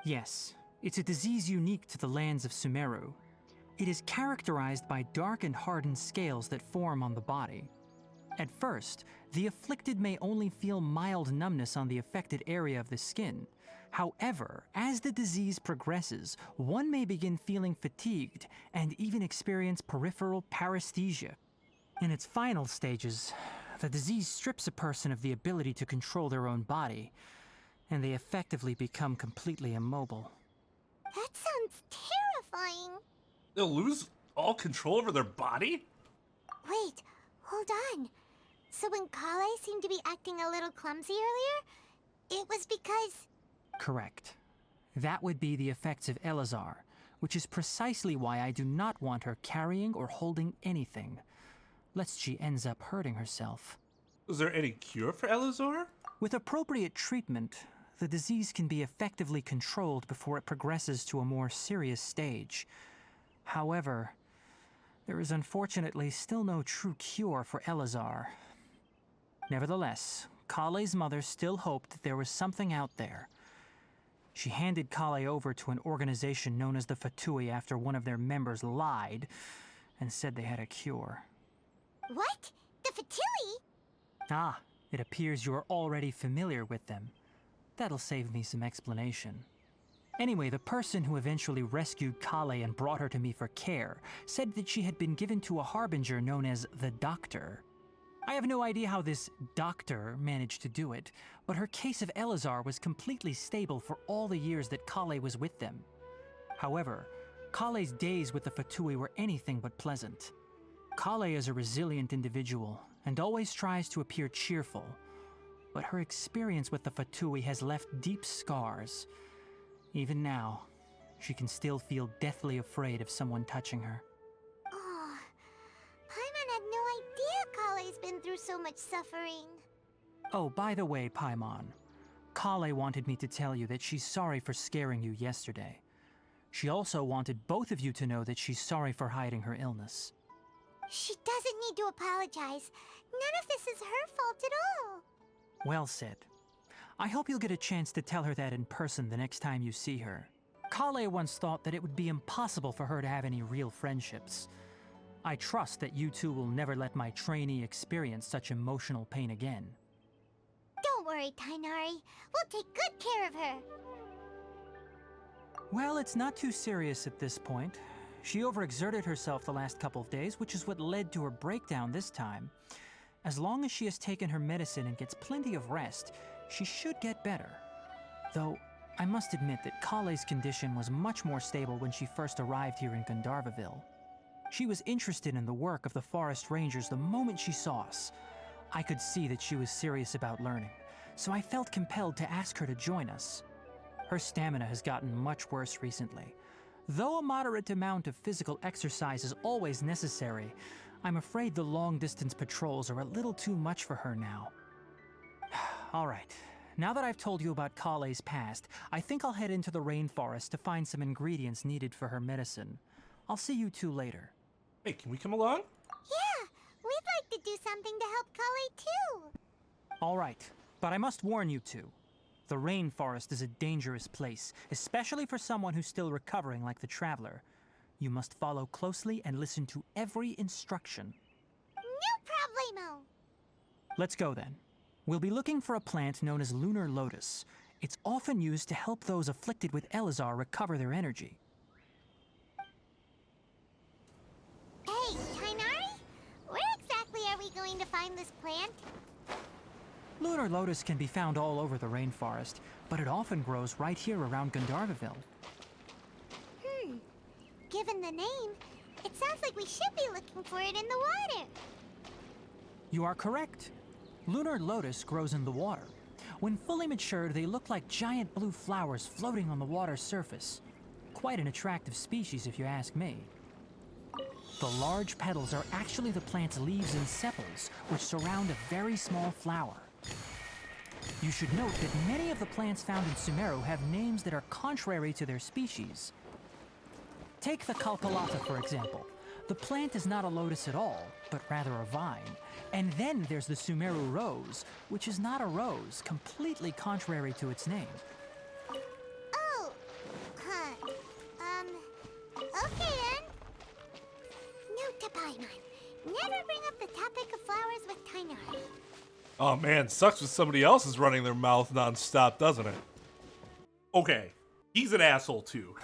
[SPEAKER 4] Yes, it's a disease unique to the lands of Sumeru. It is characterized by dark and hardened scales that form on the body. At first, the afflicted may only feel mild numbness on the affected area of the skin. However, as the disease progresses, one may begin feeling fatigued and even experience peripheral paresthesia. In its final stages, the disease strips a person of the ability to control their own body, and they effectively become completely immobile.
[SPEAKER 2] That sounds terrifying.
[SPEAKER 1] They'll lose all control over their body?
[SPEAKER 2] Wait, hold on. So when Kale seemed to be acting a little clumsy earlier, it was because...
[SPEAKER 4] Correct. That would be the effects of Elazar, which is precisely why I do not want her carrying or holding anything, lest she ends up hurting herself.
[SPEAKER 1] Is there any cure for Elazar?
[SPEAKER 4] With appropriate treatment, the disease can be effectively controlled before it progresses to a more serious stage. However, there is unfortunately still no true cure for Elazar. Nevertheless, Kale's mother still hoped that there was something out there. She handed Kale over to an organization known as the Fatui after one of their members lied and said they had a cure.
[SPEAKER 2] What? The Fatui?
[SPEAKER 4] Ah, it appears you are already familiar with them. That'll save me some explanation. Anyway, the person who eventually rescued Kale and brought her to me for care said that she had been given to a harbinger known as the Doctor. I have no idea how this doctor managed to do it, but her case of Elazar was completely stable for all the years that Kale was with them. However, Kale's days with the Fatui were anything but pleasant. Kale is a resilient individual and always tries to appear cheerful, but her experience with the Fatui has left deep scars. Even now, she can still feel deathly afraid of someone touching her.
[SPEAKER 2] Oh, Paimon had no idea Kale's been through so much suffering.
[SPEAKER 4] Oh, by the way, Paimon, Kale wanted me to tell you that she's sorry for scaring you yesterday. She also wanted both of you to know that she's sorry for hiding her illness.
[SPEAKER 2] She doesn't need to apologize. None of this is her fault at all.
[SPEAKER 4] Well said. I hope you'll get a chance to tell her that in person the next time you see her. Kale once thought that it would be impossible for her to have any real friendships. I trust that you two will never let my trainee experience such emotional pain again.
[SPEAKER 2] Don't worry, Tainari. We'll take good care of her.
[SPEAKER 4] Well, it's not too serious at this point. She overexerted herself the last couple of days, which is what led to her breakdown this time. As long as she has taken her medicine and gets plenty of rest, she should get better. Though, I must admit that Kale's condition was much more stable when she first arrived here in Gandharvaville. She was interested in the work of the forest rangers the moment she saw us. I could see that she was serious about learning, so I felt compelled to ask her to join us. Her stamina has gotten much worse recently. Though a moderate amount of physical exercise is always necessary, I'm afraid the long-distance patrols are a little too much for her now. Alright, now that I've told you about Kale's past, I think I'll head into the rainforest to find some ingredients needed for her medicine. I'll see you two later.
[SPEAKER 1] Hey, can we come along?
[SPEAKER 2] Yeah, we'd like to do something to help Kale too.
[SPEAKER 4] Alright, but I must warn you two. The rainforest is a dangerous place, especially for someone who's still recovering like the Traveler. You must follow closely and listen to every instruction.
[SPEAKER 2] No problemo.
[SPEAKER 4] Let's go then. We'll be looking for a plant known as lunar lotus. It's often used to help those afflicted with Elazar recover their energy.
[SPEAKER 2] Hey, Tainari? Where exactly are we going to find this plant?
[SPEAKER 4] Lunar lotus can be found all over the rainforest, but it often grows right here around Gandharvaville.
[SPEAKER 2] Given the name, it sounds like we should be looking for it in the water.
[SPEAKER 4] You are correct. Lunar lotus grows in the water. When fully matured, they look like giant blue flowers floating on the water's surface. Quite an attractive species, if you ask me. The large petals are actually the plant's leaves and sepals, which surround a very small flower. You should note that many of the plants found in Sumeru have names that are contrary to their species. Take the Kalkalata, for example. The plant is not a lotus at all, but rather a vine. And then there's the Sumeru rose, which is not a rose, completely contrary to its name.
[SPEAKER 2] Oh, okay then. Note to Paimon. Never bring up the topic of flowers with Tainari.
[SPEAKER 1] Oh man, sucks when somebody else is running their mouth nonstop, doesn't it? Okay, he's an asshole too.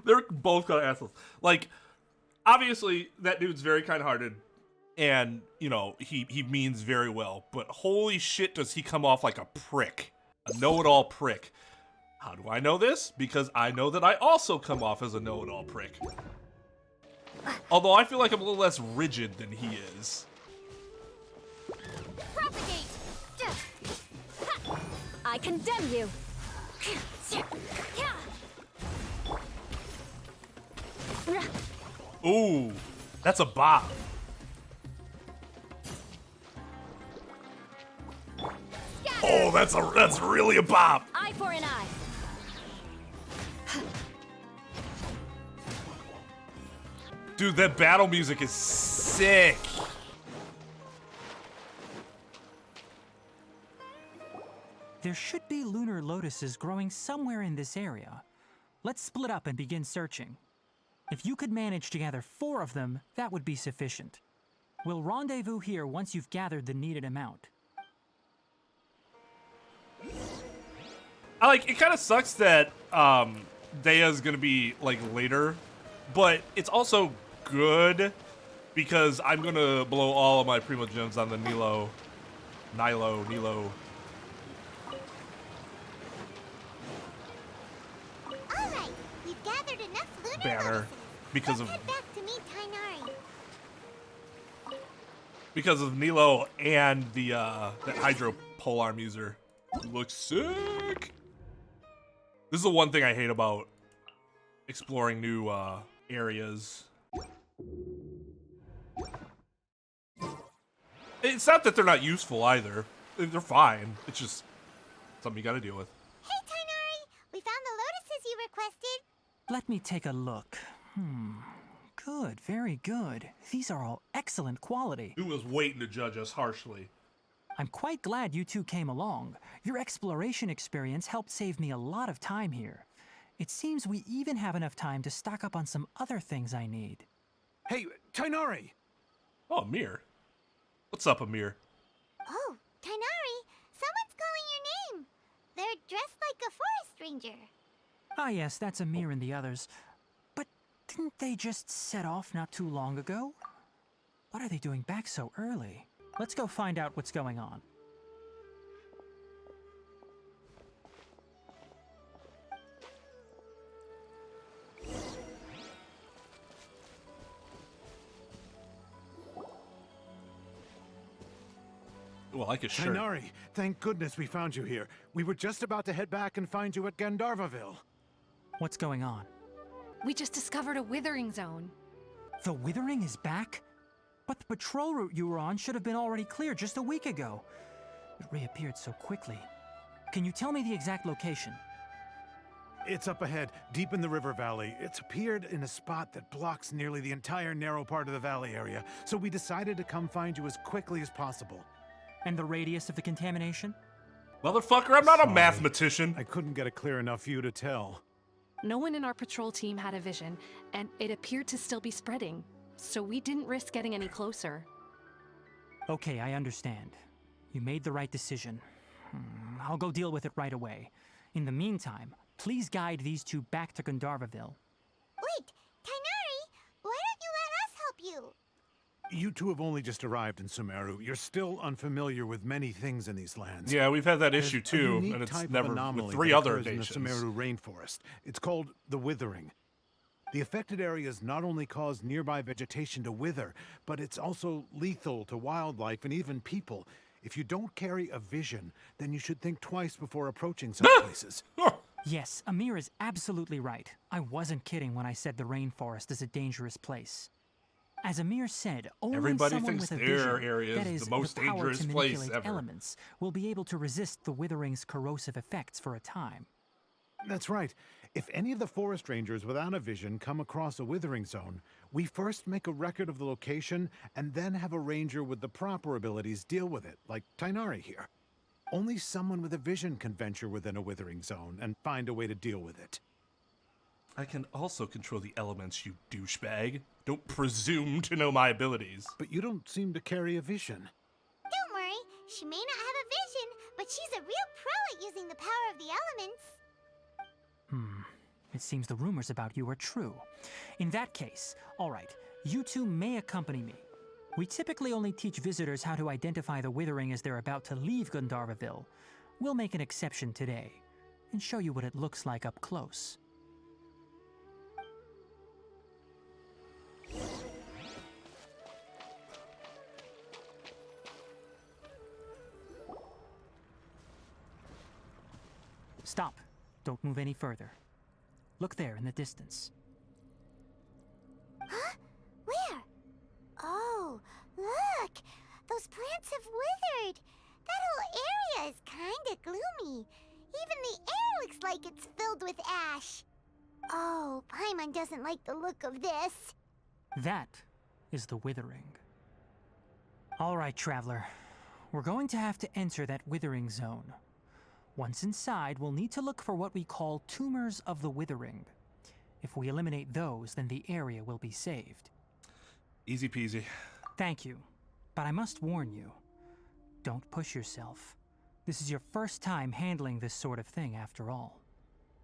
[SPEAKER 1] They're both kind of assholes. Like, obviously, that dude's very kind-hearted, and, you know, he means very well, but holy shit does he come off like a prick. A know-it-all prick. How do I know this? Because I know that I also come off as a know-it-all prick. Although I feel like I'm a little less rigid than he is.
[SPEAKER 3] Propagate! I condemn you!
[SPEAKER 1] Ooh, that's a bop. Oh, that's really a bop.
[SPEAKER 3] Eye for an eye!
[SPEAKER 1] Dude, that battle music is sick.
[SPEAKER 4] There should be lunar lotuses growing somewhere in this area. Let's split up and begin searching. If you could manage to gather 4 of them, that would be sufficient. We'll rendezvous here once you've gathered the needed amount.
[SPEAKER 1] It kind of sucks that Dea's gonna be like later, but it's also good because I'm gonna blow all of my Primo Gems on the Nilo.
[SPEAKER 2] Alright, we've gathered enough lunar
[SPEAKER 1] Banner
[SPEAKER 2] lotuses.
[SPEAKER 1] because
[SPEAKER 2] Let's
[SPEAKER 1] of
[SPEAKER 2] head back to meet Tainari.
[SPEAKER 1] because of Nilo and the Hydro Polearm user. Looks sick. This is the one thing I hate about exploring new areas. It's not that they're not useful either. They're fine. It's just something you gotta deal with.
[SPEAKER 2] Hey, Tainari! We found the lotuses you requested.
[SPEAKER 4] Let me take a look. Good, very good. These are all excellent quality.
[SPEAKER 1] Who was waiting to judge us harshly?
[SPEAKER 4] I'm quite glad you two came along. Your exploration experience helped save me a lot of time here. It seems we even have enough time to stock up on some other things I need.
[SPEAKER 5] Hey, Tainari!
[SPEAKER 1] Oh, Amir. What's up, Amir?
[SPEAKER 2] Oh, Tainari! Someone's calling your name. They're dressed like a forest ranger.
[SPEAKER 4] Ah yes, that's Amir and the others. But didn't they just set off not too long ago? What are they doing back so early? Let's go find out what's going on.
[SPEAKER 1] Well, like a shirt.
[SPEAKER 5] Tainari, thank goodness we found you here. We were just about to head back and find you at Gandharvaville.
[SPEAKER 4] What's going on?
[SPEAKER 6] We just discovered a withering zone.
[SPEAKER 4] The Withering is back? But the patrol route you were on should have been already cleared just a week ago. It reappeared so quickly. Can you tell me the exact location?
[SPEAKER 5] It's up ahead, deep in the river valley. It's appeared in a spot that blocks nearly the entire narrow part of the valley area, so we decided to come find you as quickly as possible.
[SPEAKER 4] And the radius of the contamination?
[SPEAKER 1] Motherfucker, I'm not a
[SPEAKER 5] Sorry.
[SPEAKER 1] mathematician.
[SPEAKER 5] I couldn't get a clear enough view to tell.
[SPEAKER 6] No one in our patrol team had a vision, and it appeared to still be spreading. So we didn't risk getting any closer.
[SPEAKER 4] Okay, I understand. You made the right decision. I'll go deal with it right away. In the meantime, please guide these two back to Gandharvaville.
[SPEAKER 2] Wait, Tainari! Why don't you let us help you?
[SPEAKER 5] You two have only just arrived in Sumeru. You're still unfamiliar with many things in these lands.
[SPEAKER 1] Yeah, we've had that
[SPEAKER 5] There's
[SPEAKER 1] issue
[SPEAKER 5] a
[SPEAKER 1] too,
[SPEAKER 5] unique
[SPEAKER 1] and it's
[SPEAKER 5] type of
[SPEAKER 1] never
[SPEAKER 5] anomaly
[SPEAKER 1] with 3
[SPEAKER 5] that
[SPEAKER 1] other
[SPEAKER 5] occurs in the
[SPEAKER 1] nations.
[SPEAKER 5] Sumeru rainforest. It's called the Withering. The affected areas not only cause nearby vegetation to wither, but it's also lethal to wildlife and even people. If you don't carry a vision, then you should think twice before approaching such places.
[SPEAKER 4] Yes, Amir is absolutely right. I wasn't kidding when I said the rainforest is a dangerous place. As Amir said, only
[SPEAKER 1] Everybody
[SPEAKER 4] someone
[SPEAKER 1] thinks
[SPEAKER 4] with a
[SPEAKER 1] their
[SPEAKER 4] vision,
[SPEAKER 1] area
[SPEAKER 4] that
[SPEAKER 1] is
[SPEAKER 4] is,
[SPEAKER 1] the most
[SPEAKER 4] power
[SPEAKER 1] dangerous
[SPEAKER 4] to
[SPEAKER 1] place
[SPEAKER 4] manipulate
[SPEAKER 1] ever.
[SPEAKER 4] elements, will be able to resist the Withering's corrosive effects for a time.
[SPEAKER 5] That's right. If any of the forest rangers without a vision come across a withering zone, we first make a record of the location and then have a ranger with the proper abilities deal with it, like Tainari here. Only someone with a vision can venture within a withering zone and find a way to deal with it.
[SPEAKER 1] I can also control the elements, you douchebag. Don't presume to know my abilities.
[SPEAKER 5] But you don't seem to carry a vision.
[SPEAKER 2] Don't worry, she may not have a vision, but she's a real pro at using the power of the elements.
[SPEAKER 4] It seems the rumors about you are true. In that case, all right, you two may accompany me. We typically only teach visitors how to identify the Withering as they're about to leave Gandharvaville. We'll make an exception today and show you what it looks like up close. Stop. Don't move any further. Look there in the distance.
[SPEAKER 2] Huh? Where? Oh, look! Those plants have withered. That whole area is kinda gloomy. Even the air looks like it's filled with ash. Oh, Paimon doesn't like the look of this.
[SPEAKER 4] That is the Withering. All right, traveler. We're going to have to enter that Withering zone. Once inside, we'll need to look for what we call tumors of the Withering. If we eliminate those, then the area will be saved.
[SPEAKER 1] Easy peasy.
[SPEAKER 4] Thank you, but I must warn you. Don't push yourself. This is your first time handling this sort of thing, after all.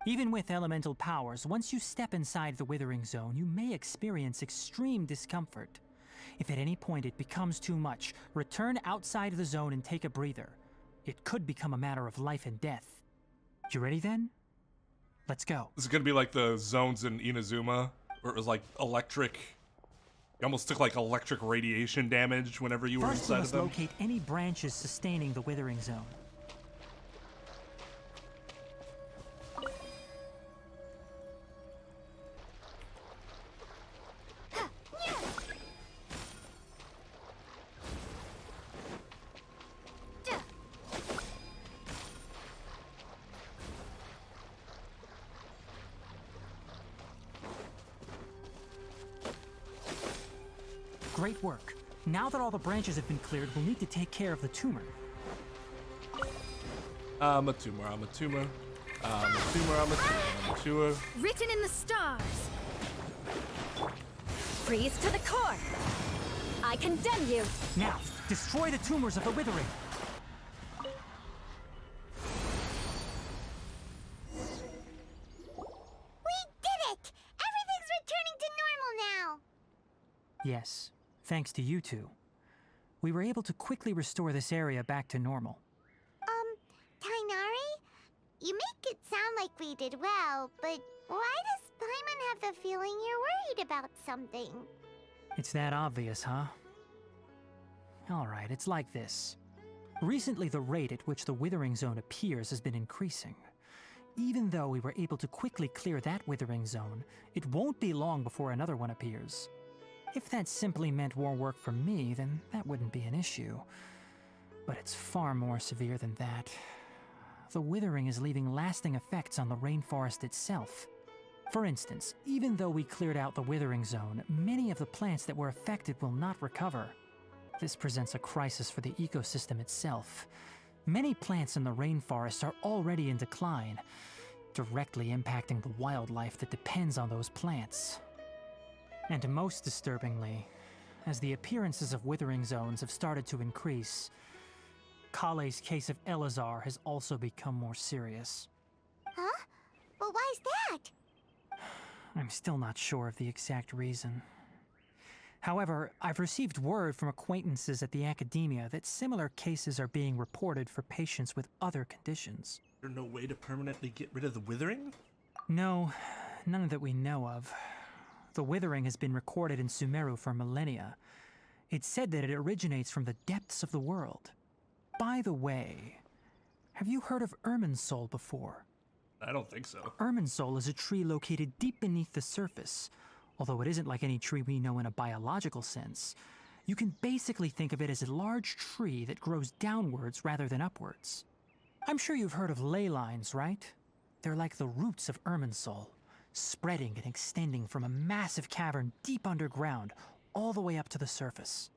[SPEAKER 4] Even with elemental powers, once you step inside the Withering zone, you may experience extreme discomfort. If at any point it becomes too much, return outside the zone and take a breather. It could become a matter of life and death. You ready then? Let's go.
[SPEAKER 1] This is gonna be like the zones in Inazuma, where it was like electric. You almost took like electric radiation damage whenever you were
[SPEAKER 4] First, we
[SPEAKER 1] inside of
[SPEAKER 4] must
[SPEAKER 1] them.
[SPEAKER 4] locate any branches sustaining the Withering zone. Great work. Now that all the branches have been cleared, we'll need to take care of the tumor.
[SPEAKER 1] I'm a tumor, I'm a tumor. I'm a tumor, I'm a tumor, I'm a tumor.
[SPEAKER 7] Written in the stars. Freeze to the core. I condemn you.
[SPEAKER 4] Now, destroy the tumors of the withering.
[SPEAKER 2] We did it! Everything's returning to normal now!
[SPEAKER 4] Yes, thanks to you two. We were able to quickly restore this area back to normal.
[SPEAKER 2] Tainari? You make it sound like we did well, but why does Paimon have the feeling you're worried about something?
[SPEAKER 4] It's that obvious, huh? Alright, it's like this. Recently, the rate at which the withering zone appears has been increasing. Even though we were able to quickly clear that withering zone, it won't be long before another one appears. If that simply meant more work for me, then that wouldn't be an issue. But it's far more severe than that. The withering is leaving lasting effects on the rainforest itself. For instance, even though we cleared out the withering zone, many of the plants that were affected will not recover. This presents a crisis for the ecosystem itself. Many plants in the rainforest are already in decline, directly impacting the wildlife that depends on those plants. And most disturbingly, as the appearances of withering zones have started to increase, Kale's case of Elazar has also become more serious.
[SPEAKER 2] Huh? Well, why's that?
[SPEAKER 4] I'm still not sure of the exact reason. However, I've received word from acquaintances at the academia that similar cases are being reported for patients with other conditions.
[SPEAKER 1] There's no way to permanently get rid of the withering?
[SPEAKER 4] No, none that we know of. The withering has been recorded in Sumeru for millennia. It's said that it originates from the depths of the world. By the way, have you heard of Irminsul before?
[SPEAKER 1] I don't think so.
[SPEAKER 4] Irminsul is a tree located deep beneath the surface. Although it isn't like any tree we know in a biological sense. You can basically think of it as a large tree that grows downwards rather than upwards. I'm sure you've heard of ley lines, right? They're like the roots of Irminsul, spreading and extending from a massive cavern deep underground all the way up to the surface.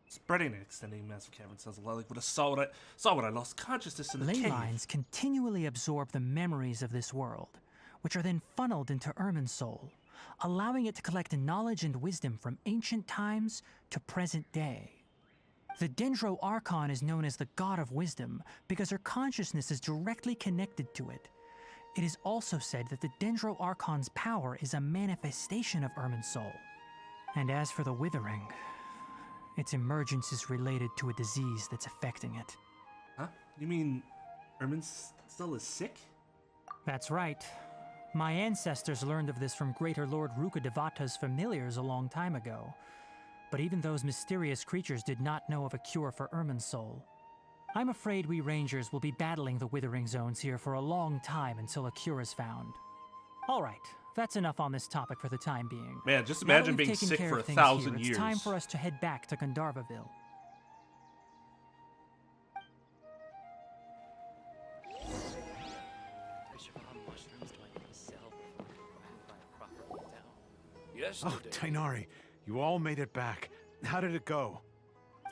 [SPEAKER 1] Spreading and extending massive cavern sounds a lot like what I saw when I lost consciousness in the
[SPEAKER 4] Ley
[SPEAKER 1] cave.
[SPEAKER 4] lines continually absorb the memories of this world, which are then funneled into Irminsul, allowing it to collect knowledge and wisdom from ancient times to present day. The Dendro Archon is known as the God of Wisdom because her consciousness is directly connected to it. It is also said that the Dendro Archon's power is a manifestation of Irminsul. And as for the Withering, its emergence is related to a disease that's affecting it.
[SPEAKER 1] Huh? You mean Irminsul is sick?
[SPEAKER 4] That's right. My ancestors learned of this from Greater Lord Rukkhadevata's familiars a long time ago. But even those mysterious creatures did not know of a cure for Irminsul. I'm afraid we Rangers will be battling the Withering Zones here for a long time until a cure is found. Alright, that's enough on this topic for the time being.
[SPEAKER 1] Man, just
[SPEAKER 4] Now that
[SPEAKER 1] imagine
[SPEAKER 4] we've
[SPEAKER 1] being
[SPEAKER 4] taken
[SPEAKER 1] sick
[SPEAKER 4] care
[SPEAKER 1] for
[SPEAKER 4] of things
[SPEAKER 1] 1,000
[SPEAKER 4] here,
[SPEAKER 1] years.
[SPEAKER 4] It's time for us to head back to Gandharvaville.
[SPEAKER 5] Oh, Tainari, you all made it back. How did it go?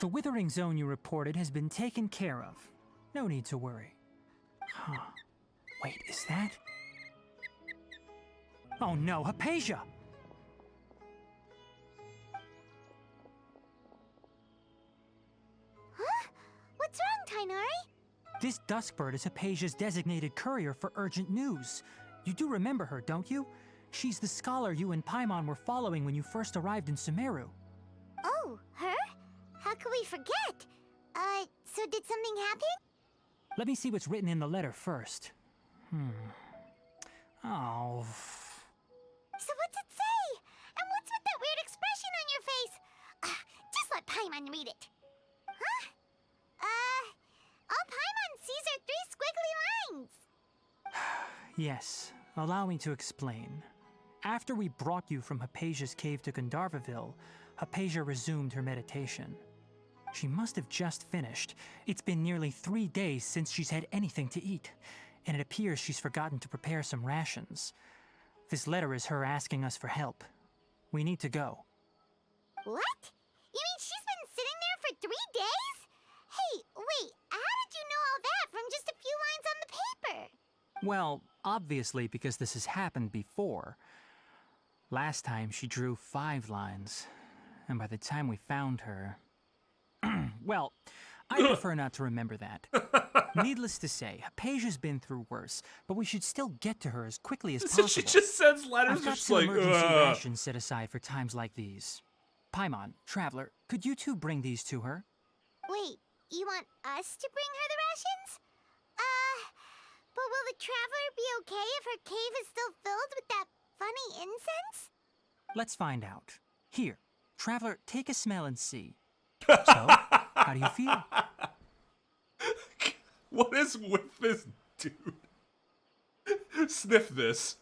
[SPEAKER 4] The Withering Zone you reported has been taken care of. No need to worry. Huh. Wait, is that? Oh no, Hypatia!
[SPEAKER 2] Huh? What's wrong, Tainari?
[SPEAKER 4] This Duskbird is Hypatia's designated courier for urgent news. You do remember her, don't you? She's the scholar you and Paimon were following when you first arrived in Sumeru.
[SPEAKER 2] Oh, her? How could we forget? So did something happen?
[SPEAKER 4] Let me see what's written in the letter first. Oh.
[SPEAKER 2] So what's it say? And what's with that weird expression on your face? Just let Paimon read it. Huh? All Paimon sees are 3 squiggly lines.
[SPEAKER 4] Yes, allow me to explain. After we brought you from Hypatia's cave to Gandharvaville, Hypatia resumed her meditation. She must have just finished. It's been nearly 3 days since she's had anything to eat, and it appears she's forgotten to prepare some rations. This letter is her asking us for help. We need to go.
[SPEAKER 2] What? You mean she's been sitting there for 3 days? Hey, wait, how did you know all that from just a few lines on the paper?
[SPEAKER 4] Well, obviously because this has happened before. Last time she drew 5 lines, and by the time we found her... well, I prefer not to remember that. Needless to say, Hypatia's been through worse, but we should still get to her as quickly as possible.
[SPEAKER 1] She just sends letters
[SPEAKER 4] I've got
[SPEAKER 1] just
[SPEAKER 4] some
[SPEAKER 1] like,
[SPEAKER 4] emergency rations set aside for times like these. Paimon, Traveler, could you two bring these to her?
[SPEAKER 2] Wait, you want us to bring her the rations? But will the Traveler be okay if her cave is still filled with that funny incense?
[SPEAKER 4] Let's find out. Here, Traveler, take a smell and see. So, how do you feel?
[SPEAKER 1] What is with this dude? Sniff this.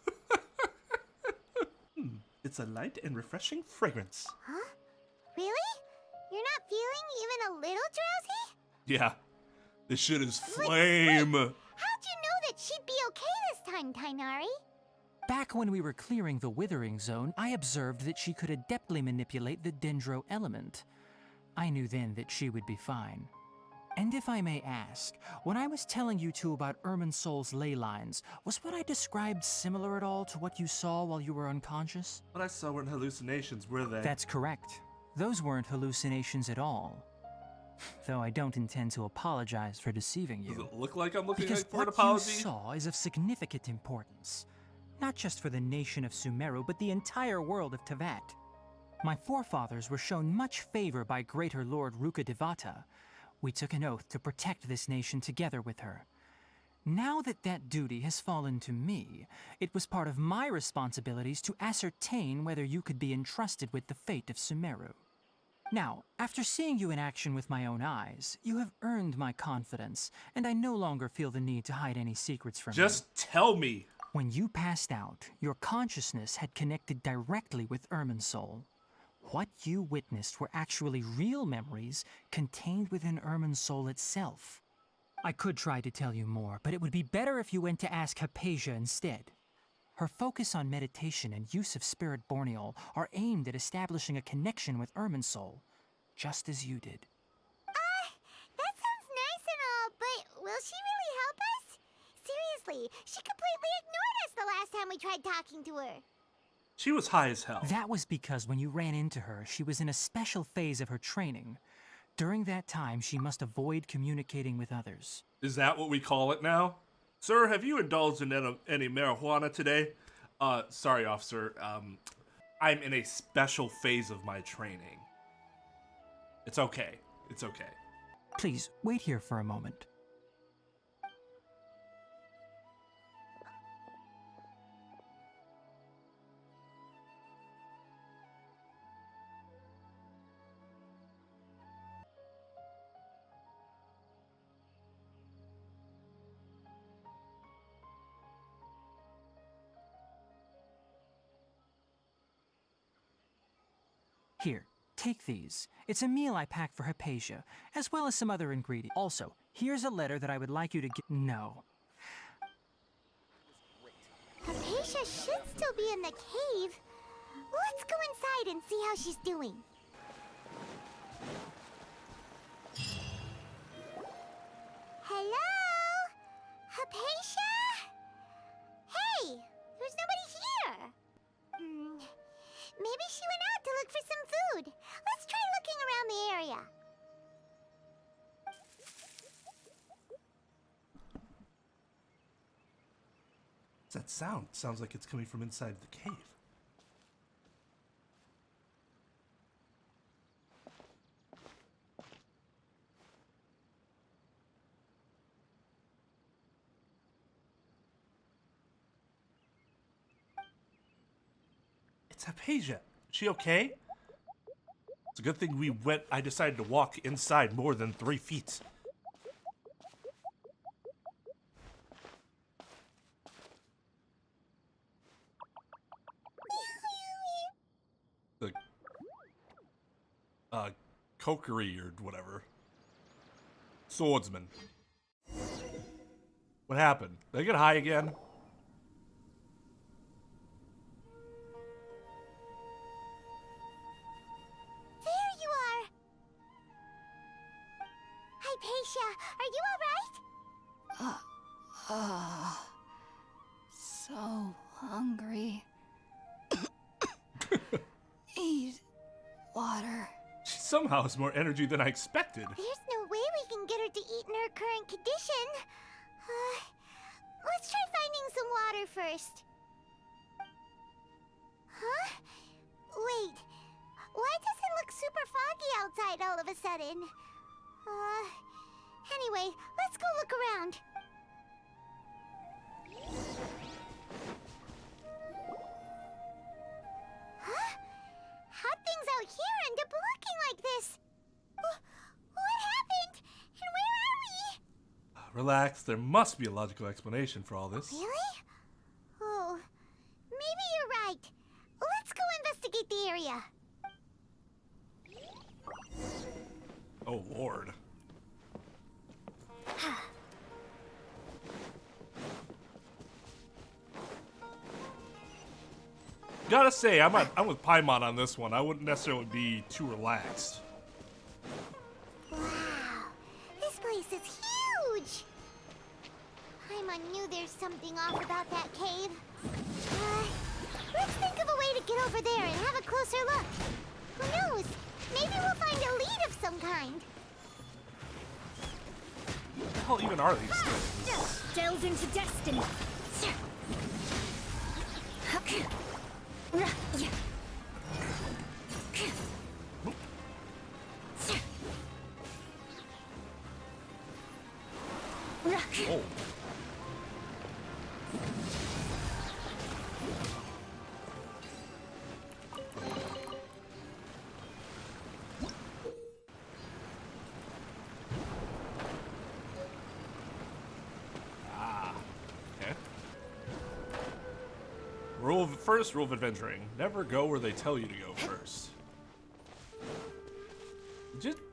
[SPEAKER 1] It's a light and refreshing fragrance.
[SPEAKER 2] Huh? Really? You're not feeling even a little drowsy?
[SPEAKER 1] Yeah. This shit is flame.
[SPEAKER 2] How'd you know that she'd be okay this time, Tainari?
[SPEAKER 4] Back when we were clearing the Withering Zone, I observed that she could adeptly manipulate the Dendro element. I knew then that she would be fine. And if I may ask, when I was telling you two about Irminsul's ley lines, was what I described similar at all to what you saw while you were unconscious?
[SPEAKER 1] What I saw weren't hallucinations, were they?
[SPEAKER 4] That's correct. Those weren't hallucinations at all. Though I don't intend to apologize for deceiving you.
[SPEAKER 1] Does it look like I'm looking
[SPEAKER 4] Because
[SPEAKER 1] for an
[SPEAKER 4] what
[SPEAKER 1] apology?
[SPEAKER 4] you saw is of significant importance. Not just for the nation of Sumeru, but the entire world of Tevat. My forefathers were shown much favor by Greater Lord Rukkhadevata. We took an oath to protect this nation together with her. Now that that duty has fallen to me, it was part of my responsibilities to ascertain whether you could be entrusted with the fate of Sumeru. Now, after seeing you in action with my own eyes, you have earned my confidence, and I no longer feel the need to hide any secrets from you.
[SPEAKER 1] Just tell me.
[SPEAKER 4] When you passed out, your consciousness had connected directly with Irminsul. What you witnessed were actually real memories contained within Irminsul itself. I could try to tell you more, but it would be better if you went to ask Hypatia instead. Her focus on meditation and use of Spirit Borneol are aimed at establishing a connection with Irminsul, just as you did.
[SPEAKER 2] That sounds nice and all, but will she really help us? Seriously, she completely ignored us the last time we tried talking to her.
[SPEAKER 1] She was high as hell.
[SPEAKER 4] That was because when you ran into her, she was in a special phase of her training. During that time, she must avoid communicating with others.
[SPEAKER 1] Is that what we call it now? Sir, have you indulged in any marijuana today? Sorry, officer. I'm in a special phase of my training. It's okay. It's okay.
[SPEAKER 4] Please, wait here for a moment. Here, take these. It's a meal I packed for Hypatia, as well as some other ingredients. Also, here's a letter that I would like you to get. No.
[SPEAKER 2] Hypatia should still be in the cave. Let's go inside and see how she's doing. Hello? Hypatia? Hey, there's nobody here. Maybe she went out to look for some food. Let's try looking around the area.
[SPEAKER 1] What's that sound? Sounds like it's coming from inside the cave. It's Hypatia. Is she okay? It's a good thing I decided to walk inside more than 3 feet. The Kokery or whatever. Swordsman. What happened? Did I get high again?
[SPEAKER 2] Anastasia. Are you alright?
[SPEAKER 7] So hungry. Eat water.
[SPEAKER 1] She somehow has more energy than I expected.
[SPEAKER 2] There's no way we can get her to eat in her current condition. Let's try finding some water first. Huh? Wait. Why does it look super foggy outside all of a sudden? Anyway, let's go look around. Huh? How'd things out here end up looking like this? What happened? And where are we?
[SPEAKER 1] Relax, there must be a logical explanation for all this.
[SPEAKER 2] Really? Oh, maybe you're right. Let's go investigate the area.
[SPEAKER 1] Oh, Lord. Gotta say, I'm with Paimon on this one. I wouldn't necessarily be too relaxed.
[SPEAKER 2] Wow, this place is huge. Paimon knew there's something off about that cave. Let's think of a way to get over there and have a closer look. Who knows? Maybe we'll find a lead of some kind.
[SPEAKER 1] What the hell even are these things?
[SPEAKER 7] Delve into destiny.
[SPEAKER 1] Oh. Okay. First rule of adventuring: never go where they tell you to go first.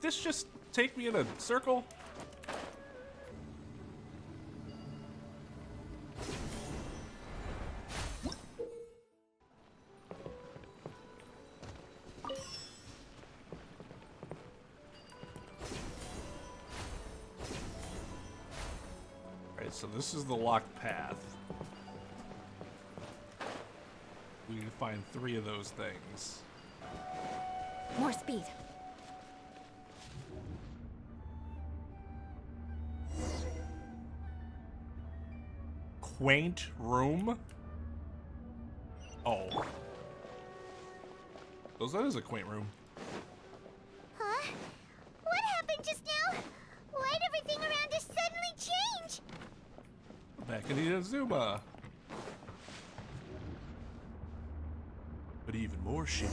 [SPEAKER 1] This just take me in a circle. Alright, so this is the locked path. We need to find 3 of those things.
[SPEAKER 7] More speed.
[SPEAKER 1] Quaint room? Oh. That is a quaint room.
[SPEAKER 2] Huh? What happened just now? Why'd everything around us suddenly change?
[SPEAKER 1] Back in Inazuma. But even more shit.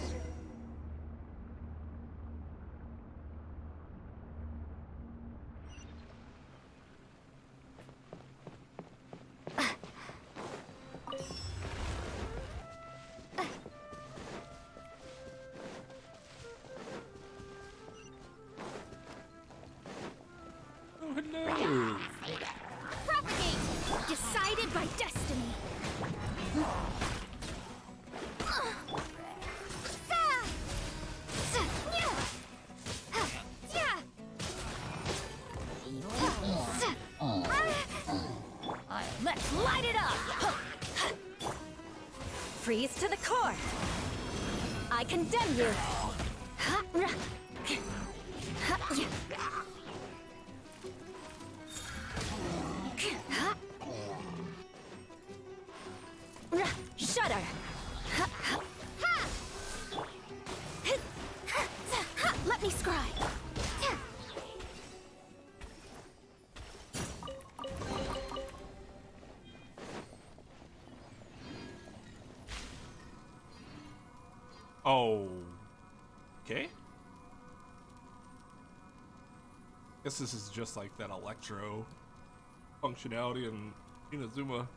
[SPEAKER 1] Oh, hello.
[SPEAKER 7] Propagate! Decided by destiny. Let's light it up! Freeze to the core! I condemn you! Shudder! Let me scry!
[SPEAKER 1] Oh. Okay. Guess this is just like that electro functionality in Inazuma.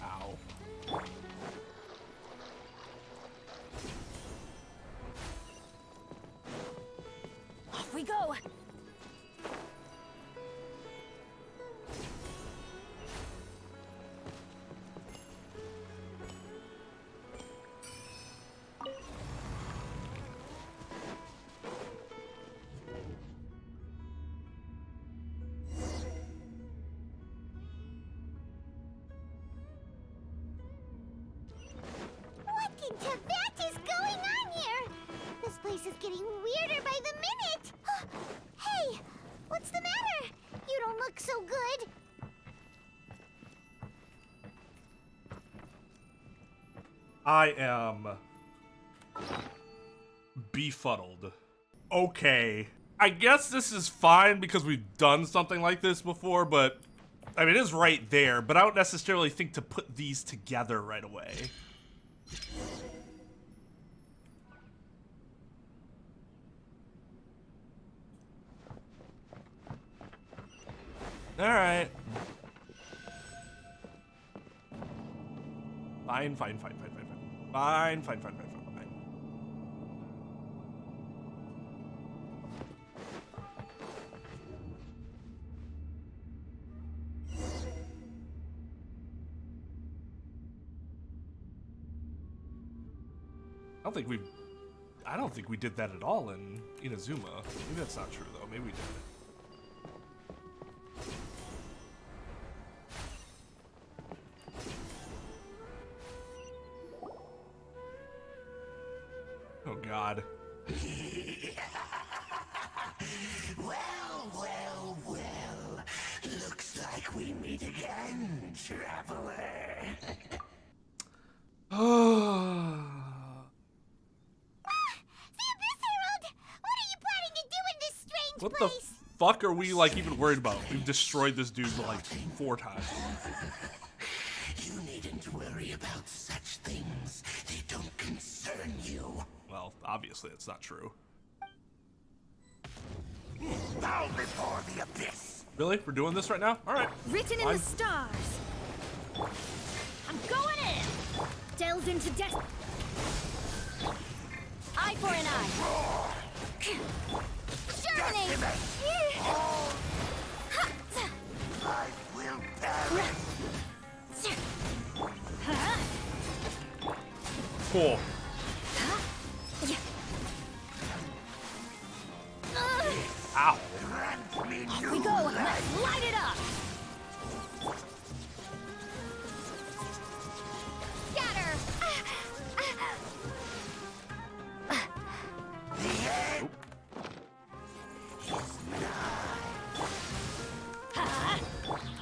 [SPEAKER 1] Ow.
[SPEAKER 7] Off we go!
[SPEAKER 2] What's the matter? You don't look so good.
[SPEAKER 1] I am befuddled. Okay. I guess this is fine because we've done something like this before, but I mean, it is right there, but I don't necessarily think to put these together right away. All right. Fine. Fine. I don't think we did that at all in Inazuma. Maybe that's not true though. Maybe we did. Oh God.
[SPEAKER 8] Well. Looks like we meet again, traveler.
[SPEAKER 1] What the fuck are we like even worried about? We've destroyed this dude like 4 times.
[SPEAKER 8] You needn't worry about such things. They don't concern you.
[SPEAKER 1] Well, obviously it's not true.
[SPEAKER 8] Bow before the abyss.
[SPEAKER 1] Really? We're doing this right now? All right.
[SPEAKER 7] Written in
[SPEAKER 1] Fine.
[SPEAKER 7] the stars. I'm going in. Delved into death. Eye for an eye. Germinate.
[SPEAKER 8] I will perish.
[SPEAKER 1] Cool. Ow.
[SPEAKER 7] We go. Let's light it up. Scatter.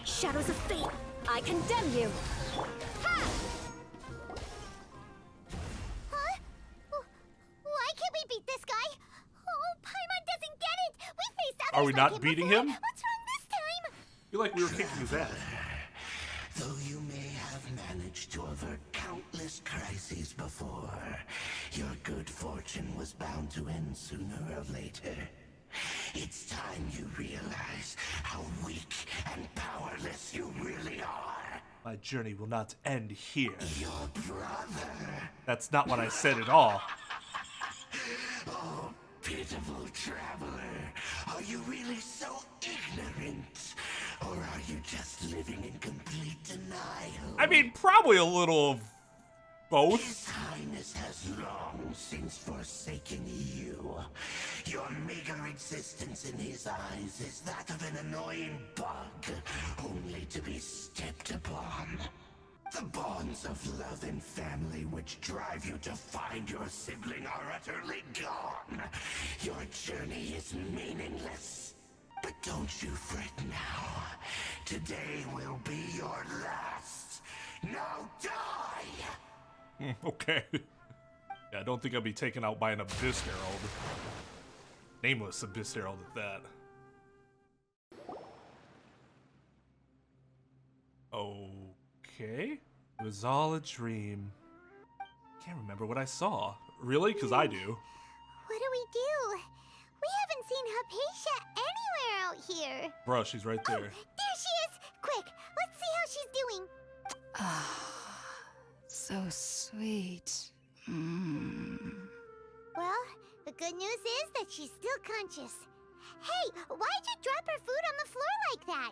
[SPEAKER 7] Shadows of fate. I condemn you.
[SPEAKER 2] Huh? Why can't we beat this guy? Oh, Paimon doesn't get it. We faced others
[SPEAKER 1] Are we
[SPEAKER 2] like
[SPEAKER 1] not
[SPEAKER 2] him
[SPEAKER 1] beating
[SPEAKER 2] before.
[SPEAKER 1] him?
[SPEAKER 2] What's wrong this time?
[SPEAKER 1] I feel like we were kicking his ass.
[SPEAKER 8] Though you may have managed to avert countless crises before, your good fortune was bound to end sooner or later. It's time you realize how weak and powerless you really are.
[SPEAKER 1] My journey will not end here.
[SPEAKER 8] Your brother.
[SPEAKER 1] That's not what I said at all.
[SPEAKER 8] Oh, pitiful traveler. Are you really so ignorant? Or are you just living in complete denial?
[SPEAKER 1] I mean, probably a little of both.
[SPEAKER 8] His Highness has long since forsaken you. Your meager existence in his eyes is that of an annoying bug, only to be stepped upon. The bonds of love and family which drive you to find your sibling are utterly gone. Your journey is meaningless. But don't you fret now. Today will be your last. Now die!
[SPEAKER 1] Okay. Yeah, I don't think I'll be taken out by an Abyss Herald. Nameless Abyss Herald at that. Okay. It was all a dream. Can't remember what I saw. Really? Because I do.
[SPEAKER 2] What do we do? We haven't seen Hypatia anywhere out here.
[SPEAKER 1] Bruh, she's right there.
[SPEAKER 2] Oh, there she is! Quick, let's see how she's doing.
[SPEAKER 9] So sweet.
[SPEAKER 2] Well, the good news is that she's still conscious. Hey, why'd you drop her food on the floor like that?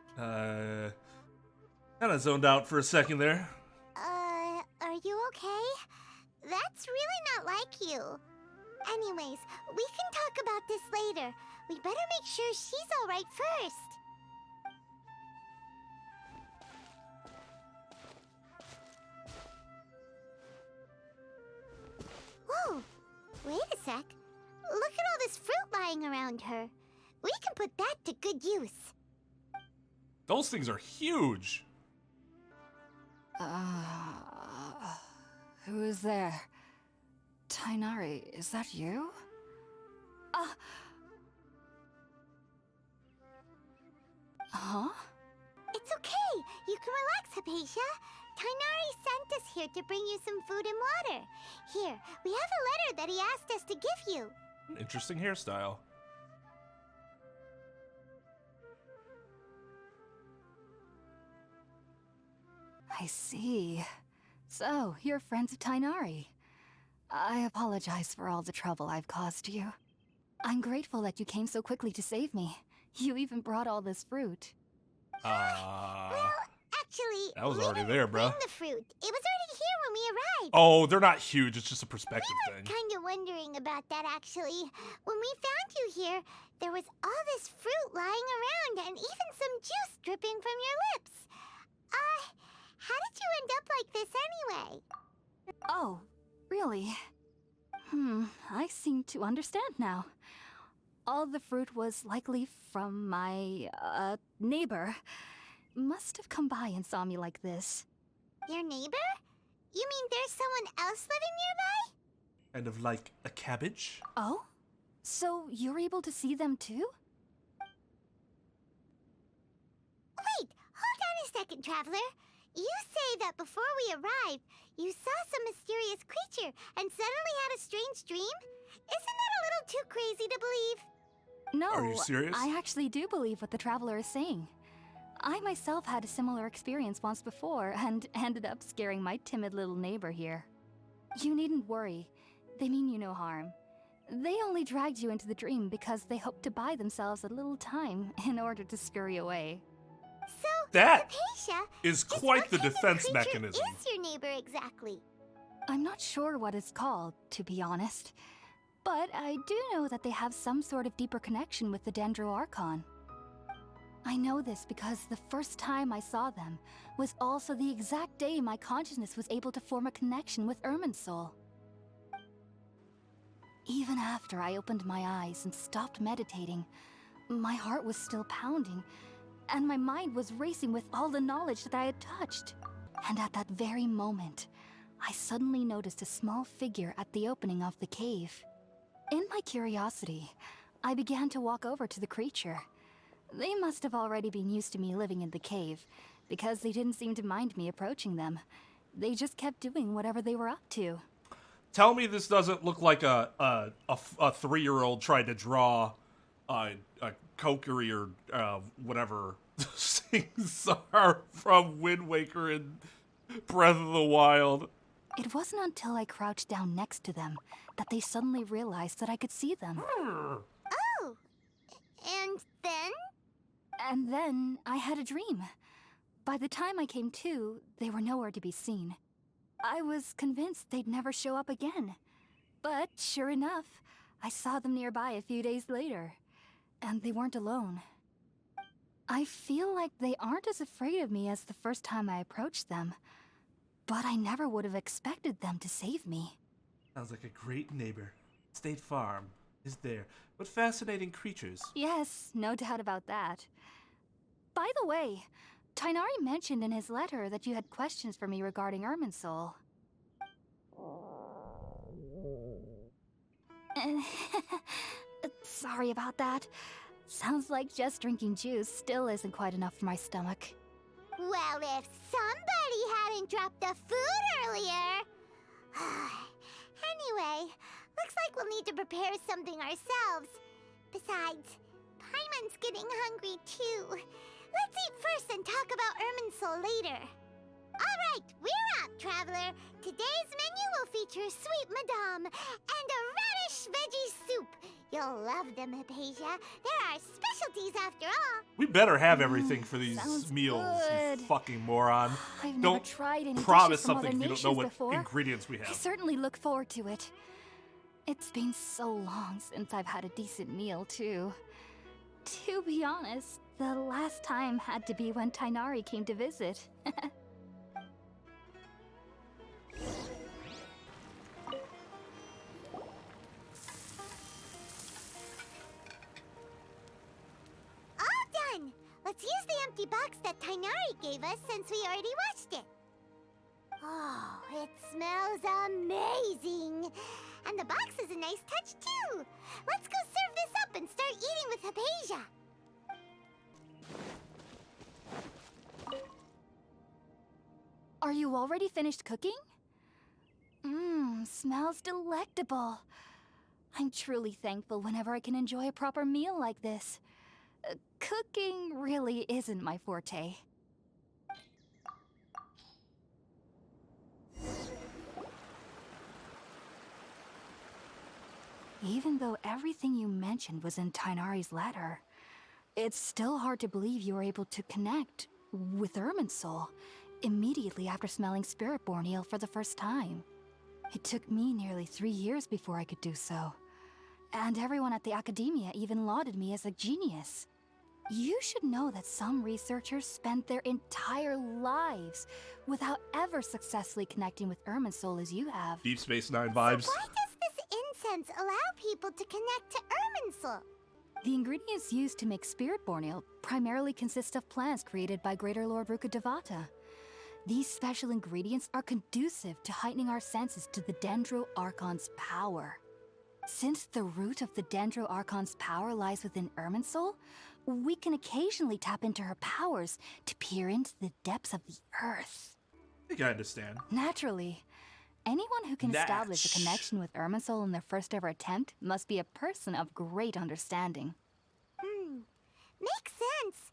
[SPEAKER 1] Kinda zoned out for a second there.
[SPEAKER 2] Are you okay? That's really not like you. Anyways, we can talk about this later. We better make sure she's alright first. Whoa! Wait a sec. Look at all this fruit lying around her. We can put that to good use.
[SPEAKER 1] Those things are huge.
[SPEAKER 9] Who is there? Tainari, is that you? Huh?
[SPEAKER 2] It's okay. You can relax, Hypatia. Tainari sent us here to bring you some food and water. Here, we have a letter that he asked us to give you.
[SPEAKER 1] Interesting hairstyle.
[SPEAKER 9] I see. So, you're friends of Tainari. I apologize for all the trouble I've caused you. I'm grateful that you came so quickly to save me. You even brought all this fruit.
[SPEAKER 2] Well, actually,
[SPEAKER 1] that was
[SPEAKER 2] we
[SPEAKER 1] already
[SPEAKER 2] didn't
[SPEAKER 1] there, bruh.
[SPEAKER 2] bring the fruit. It was already here when we arrived.
[SPEAKER 1] Oh, they're not huge. It's just a perspective thing.
[SPEAKER 2] Kind of wondering about that, actually. When we found you here, there was all this fruit lying around and even some juice dripping from your lips. How did you end up like this anyway?
[SPEAKER 9] Oh, really? I seem to understand now. All the fruit was likely from my, neighbor. Must have come by and saw me like this.
[SPEAKER 2] Your neighbor? You mean there's someone else living nearby?
[SPEAKER 1] Kind of like a cabbage.
[SPEAKER 9] Oh? So you're able to see them too?
[SPEAKER 2] Wait, hold on a second, Traveler. You say that before we arrived, you saw some mysterious creature and suddenly had a strange dream? Isn't that a little too crazy to believe?
[SPEAKER 9] No,
[SPEAKER 1] Are you serious?
[SPEAKER 9] I actually do believe what the traveler is saying. I myself had a similar experience once before and ended up scaring my timid little neighbor here. You needn't worry. They mean you no harm. They only dragged you into the dream because they hoped to buy themselves a little time in order to scurry away.
[SPEAKER 2] So,
[SPEAKER 1] That
[SPEAKER 2] Hypatia,
[SPEAKER 1] is
[SPEAKER 2] just
[SPEAKER 1] quite
[SPEAKER 2] what
[SPEAKER 1] the
[SPEAKER 2] kind of
[SPEAKER 1] defense
[SPEAKER 2] creature
[SPEAKER 1] mechanism.
[SPEAKER 2] is your neighbor exactly?
[SPEAKER 9] I'm not sure what it's called, to be honest. But I do know that they have some sort of deeper connection with the Dendro Archon. I know this because the first time I saw them was also the exact day my consciousness was able to form a connection with Irminsul. Even after I opened my eyes and stopped meditating, my heart was still pounding, and my mind was racing with all the knowledge that I had touched. And at that very moment, I suddenly noticed a small figure at the opening of the cave. In my curiosity, I began to walk over to the creature. They must have already been used to me living in the cave, because they didn't seem to mind me approaching them. They just kept doing whatever they were up to.
[SPEAKER 1] Tell me this doesn't look like a 3-year-old tried to draw a Kokiri or whatever things are from Wind Waker and Breath of the Wild.
[SPEAKER 9] It wasn't until I crouched down next to them that they suddenly realized that I could see them.
[SPEAKER 2] Oh, and then?
[SPEAKER 9] And then I had a dream. By the time I came to, they were nowhere to be seen. I was convinced they'd never show up again. But sure enough, I saw them nearby a few days later. And they weren't alone. I feel like they aren't as afraid of me as the first time I approached them. But I never would have expected them to save me.
[SPEAKER 1] Sounds like a great neighbor. State Farm is there. What fascinating creatures.
[SPEAKER 9] Yes, no doubt about that. By the way, Tainari mentioned in his letter that you had questions for me regarding Irminsul. Sorry about that. Sounds like just drinking juice still isn't quite enough for my stomach.
[SPEAKER 2] Well, if somebody hadn't dropped the food earlier... Anyway, looks like we'll need to prepare something ourselves. Besides, Paimon's getting hungry too. Let's eat first and talk about Irminsul later. Alright, we're up, Traveler. Today's menu will feature Sweet Madame and a radish veggie soup. You'll love them, Hypatia. There are specialties after all.
[SPEAKER 1] We better have everything for these
[SPEAKER 9] sounds
[SPEAKER 1] meals,
[SPEAKER 9] good.
[SPEAKER 1] you fucking moron.
[SPEAKER 9] I've never
[SPEAKER 1] Don't
[SPEAKER 9] tried any
[SPEAKER 1] promise
[SPEAKER 9] dishes from
[SPEAKER 1] something
[SPEAKER 9] other
[SPEAKER 1] if you don't know
[SPEAKER 9] nations
[SPEAKER 1] what
[SPEAKER 9] before.
[SPEAKER 1] ingredients we
[SPEAKER 9] I
[SPEAKER 1] have.
[SPEAKER 9] certainly look forward to it. It's been so long since I've had a decent meal, too. To be honest, the last time had to be when Tainari came to visit.
[SPEAKER 2] Let's use the empty box that Tainari gave us since we already watched it. Oh, it smells amazing. And the box is a nice touch, too. Let's go serve this up and start eating with Hypatia.
[SPEAKER 9] Are you already finished cooking? Mmm, smells delectable. I'm truly thankful whenever I can enjoy a proper meal like this. Cooking really isn't my forte. Even though everything you mentioned was in Tainari's letter, it's still hard to believe you were able to connect with Irminsul immediately after smelling Spiritborn eel for the first time. It took me nearly 3 years before I could do so. And everyone at the academia even lauded me as a genius. You should know that some researchers spent their entire lives without ever successfully connecting with Irminsul as you have.
[SPEAKER 1] Deep Space Nine vibes.
[SPEAKER 2] So why does this incense allow people to connect to Irminsul?
[SPEAKER 9] The ingredients used to make Spiritborn eel primarily consist of plants created by Greater Lord Rukkhadevata. These special ingredients are conducive to heightening our senses to the Dendro Archon's power. Since the root of the Dendro Archon's power lies within Irminsul, we can occasionally tap into her powers to peer into the depths of the earth.
[SPEAKER 1] I think I understand.
[SPEAKER 9] Naturally, anyone who can establish a connection with Irminsul in their first ever attempt must be a person of great understanding.
[SPEAKER 2] Makes sense.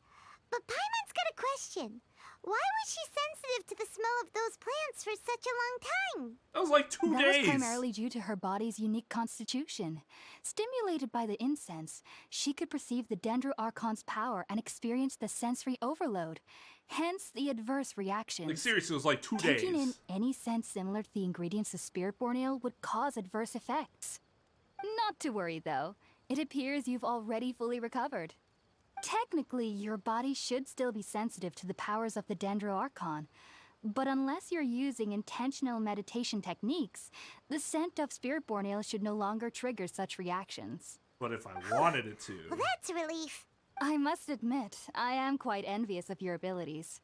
[SPEAKER 2] But Paimon's got a question. Why was she sensitive to the smell of those plants for such a long time?
[SPEAKER 1] That was like 2
[SPEAKER 9] That
[SPEAKER 1] days.
[SPEAKER 9] was primarily due to her body's unique constitution. Stimulated by the incense, she could perceive the Dendro Archon's power and experience the sensory overload, hence the adverse reactions.
[SPEAKER 1] Like seriously, it was like 2 days.
[SPEAKER 9] Taking in any scent similar to the ingredients of Spiritborn ale would cause adverse effects. Not to worry though, it appears you've already fully recovered. Technically, your body should still be sensitive to the powers of the Dendro Archon, but unless you're using intentional meditation techniques, the scent of Spiritborn ale should no longer trigger such reactions.
[SPEAKER 1] But if I wanted it to.
[SPEAKER 2] Well, that's a relief.
[SPEAKER 9] I must admit, I am quite envious of your abilities.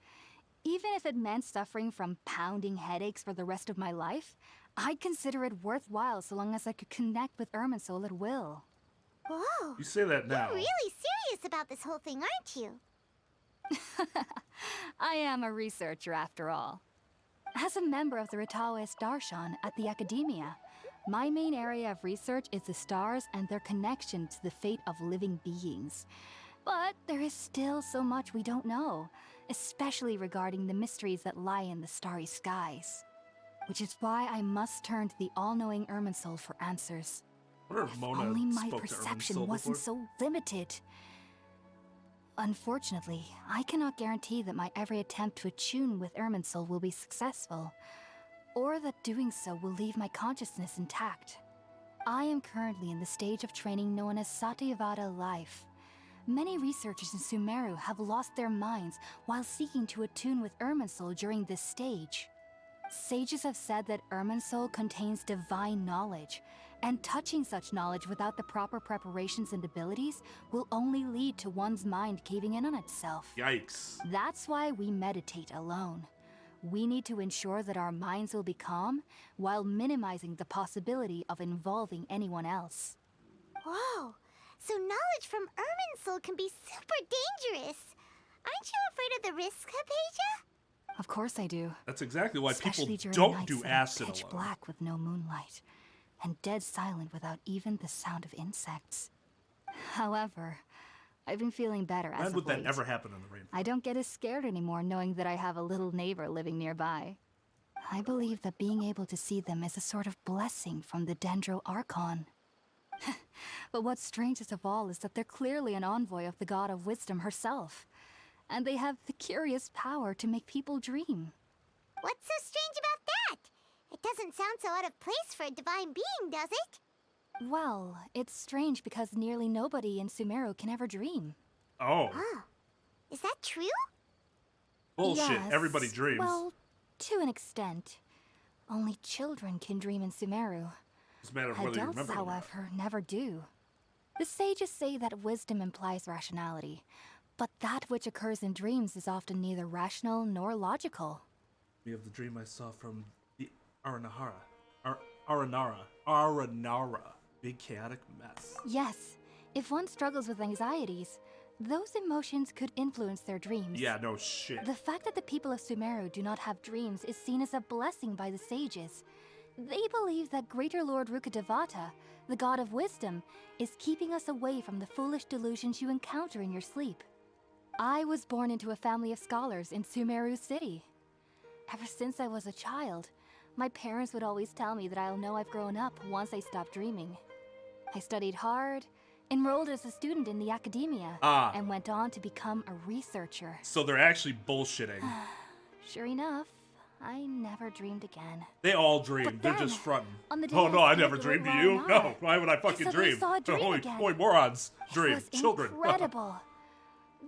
[SPEAKER 9] Even if it meant suffering from pounding headaches for the rest of my life, I'd consider it worthwhile so long as I could connect with Irminsul at will.
[SPEAKER 2] Whoa.
[SPEAKER 1] You say that now.
[SPEAKER 2] You're really serious about this whole thing, aren't you?
[SPEAKER 9] I am a researcher after all. As a member of the Ritaoist Archon at the Academia, my main area of research is the stars and their connection to the fate of living beings. But there is still so much we don't know, especially regarding the mysteries that lie in the starry skies. Which is why I must turn to the all-knowing Irminsul for answers.
[SPEAKER 1] What if Mona
[SPEAKER 9] Only my
[SPEAKER 1] spoke to
[SPEAKER 9] perception
[SPEAKER 1] Irminsul
[SPEAKER 9] wasn't
[SPEAKER 1] before?
[SPEAKER 9] so limited. Unfortunately, I cannot guarantee that my every attempt to attune with Irminsul will be successful, or that doing so will leave my consciousness intact. I am currently in the stage of training known as Satyavada life. Many researchers in Sumeru have lost their minds while seeking to attune with Irminsul during this stage. Sages have said that Irminsul contains divine knowledge, and touching such knowledge without the proper preparations and abilities will only lead to one's mind caving in on itself.
[SPEAKER 1] Yikes.
[SPEAKER 9] That's why we meditate alone. We need to ensure that our minds will be calm while minimizing the possibility of involving anyone else.
[SPEAKER 2] Whoa. So knowledge from Irminsul can be super dangerous. Aren't you afraid of the risks, Hypatia?
[SPEAKER 9] Of course I do.
[SPEAKER 1] That's exactly why
[SPEAKER 9] Especially
[SPEAKER 1] people
[SPEAKER 9] during
[SPEAKER 1] don't
[SPEAKER 9] nights
[SPEAKER 1] do
[SPEAKER 9] that are
[SPEAKER 1] acid
[SPEAKER 9] pitch
[SPEAKER 1] alone.
[SPEAKER 9] black with no moonlight, and dead silent without even the sound of insects. However, I've been feeling better as
[SPEAKER 1] When
[SPEAKER 9] of
[SPEAKER 1] would that
[SPEAKER 9] late.
[SPEAKER 1] ever happen in the rainforest?
[SPEAKER 9] I don't get as scared anymore knowing that I have a little neighbor living nearby. I believe that being able to see them is a sort of blessing from the Dendro Archon. But what's strangest of all is that they're clearly an envoy of the god of wisdom herself, and they have the curious power to make people dream.
[SPEAKER 2] What's so strange about that? It doesn't sound so out of place for a divine being, does it?
[SPEAKER 9] Well, it's strange because nearly nobody in Sumeru can ever dream.
[SPEAKER 1] Oh,
[SPEAKER 2] Oh. Is that true?
[SPEAKER 1] bullshit.
[SPEAKER 9] Yes,
[SPEAKER 1] Everybody dreams.
[SPEAKER 9] Well, to an extent. Only children can dream in Sumeru.
[SPEAKER 1] It's a matter of whether you
[SPEAKER 9] Adults,
[SPEAKER 1] remember it or not.
[SPEAKER 9] however, never do. The sages say that wisdom implies rationality, But that which occurs in dreams is often neither rational nor logical.
[SPEAKER 1] We have the dream I saw from the Aranara. Big chaotic mess.
[SPEAKER 9] Yes, if one struggles with anxieties, those emotions could influence their dreams.
[SPEAKER 1] Yeah, no shit.
[SPEAKER 9] The fact that the people of Sumeru do not have dreams is seen as a blessing by the sages. They believe that Greater Lord Rukkhadevata, the god of wisdom, is keeping us away from the foolish delusions you encounter in your sleep. I was born into a family of scholars in Sumeru City. Ever since I was a child, my parents would always tell me that I'll know I've grown up once I stop dreaming. I studied hard, enrolled as a student in the academia, and went on to become a researcher.
[SPEAKER 1] So they're actually bullshitting.
[SPEAKER 9] Sure enough, I never dreamed again.
[SPEAKER 1] They all dream.
[SPEAKER 9] But
[SPEAKER 1] They're
[SPEAKER 9] then,
[SPEAKER 1] just fronting.
[SPEAKER 9] on the day
[SPEAKER 1] Oh
[SPEAKER 9] I
[SPEAKER 1] no, I
[SPEAKER 9] escaped
[SPEAKER 1] never
[SPEAKER 9] the
[SPEAKER 1] dreamed to
[SPEAKER 9] Lord
[SPEAKER 1] you.
[SPEAKER 9] Rangwrldngur,
[SPEAKER 1] No, why would I fucking
[SPEAKER 9] suddenly
[SPEAKER 1] dream?
[SPEAKER 9] saw a dream
[SPEAKER 1] Holy
[SPEAKER 9] again.
[SPEAKER 1] morons. Dream.
[SPEAKER 9] It was
[SPEAKER 1] Children.
[SPEAKER 9] incredible.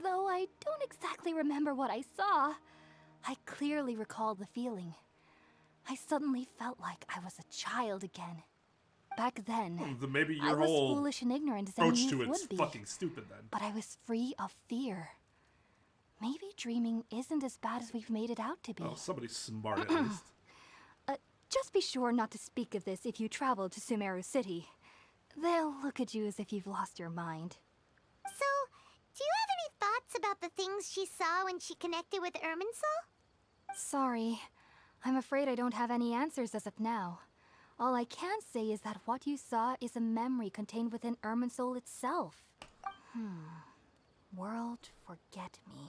[SPEAKER 9] Though I don't exactly remember what I saw, I clearly recall the feeling. I suddenly felt like I was a child again. Back then,
[SPEAKER 1] Maybe
[SPEAKER 9] I
[SPEAKER 1] your
[SPEAKER 9] was
[SPEAKER 1] whole
[SPEAKER 9] foolish and ignorant as any
[SPEAKER 1] approach
[SPEAKER 9] youth
[SPEAKER 1] to it's
[SPEAKER 9] would be.
[SPEAKER 1] fucking stupid then.
[SPEAKER 9] But I was free of fear. Maybe dreaming isn't as bad as we've made it out to be.
[SPEAKER 1] Oh, somebody's smart at least.
[SPEAKER 9] Just be sure not to speak of this if you travel to Sumeru City. They'll look at you as if you've lost your mind.
[SPEAKER 2] So, do you have any thoughts about the things she saw when she connected with Irminsul?
[SPEAKER 9] Sorry. I'm afraid I don't have any answers as of now. All I can say is that what you saw is a memory contained within Irminsul itself. World forget me.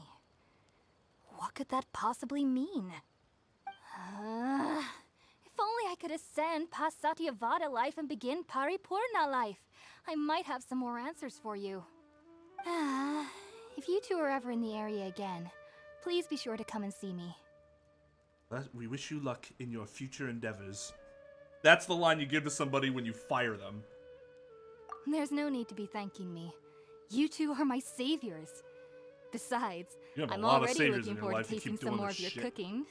[SPEAKER 9] What could that possibly mean? If only I could ascend past Satyavada life and begin Paripurna life. I might have some more answers for you. If you two are ever in the area again, please be sure to come and see me.
[SPEAKER 1] We wish you luck in your future endeavors. That's the line you give to somebody when you fire them.
[SPEAKER 9] There's no need to be thanking me. You two are my saviors. Besides,
[SPEAKER 1] You have a
[SPEAKER 9] I'm
[SPEAKER 1] lot of
[SPEAKER 9] already
[SPEAKER 1] saviors
[SPEAKER 9] looking
[SPEAKER 1] in your
[SPEAKER 9] forward
[SPEAKER 1] life
[SPEAKER 9] to
[SPEAKER 1] to keep
[SPEAKER 9] tasting
[SPEAKER 1] doing
[SPEAKER 9] some more
[SPEAKER 1] this
[SPEAKER 9] of your
[SPEAKER 1] shit.
[SPEAKER 9] cooking.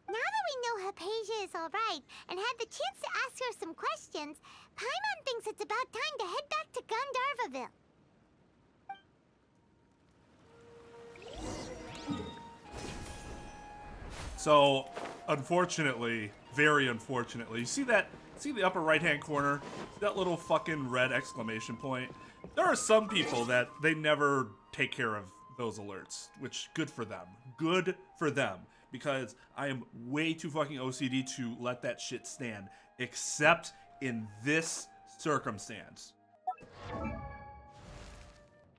[SPEAKER 2] Now that we know Hypatia is alright and had the chance to ask her some questions, Paimon thinks it's about time to head back to Gandharvaville.
[SPEAKER 1] So, unfortunately, very unfortunately, you see the upper right-hand corner? See that little fucking red exclamation point? There are some people that they never take care of those alerts, which good for them. Good for them. Because I am way too fucking OCD to let that shit stand. Except in this circumstance.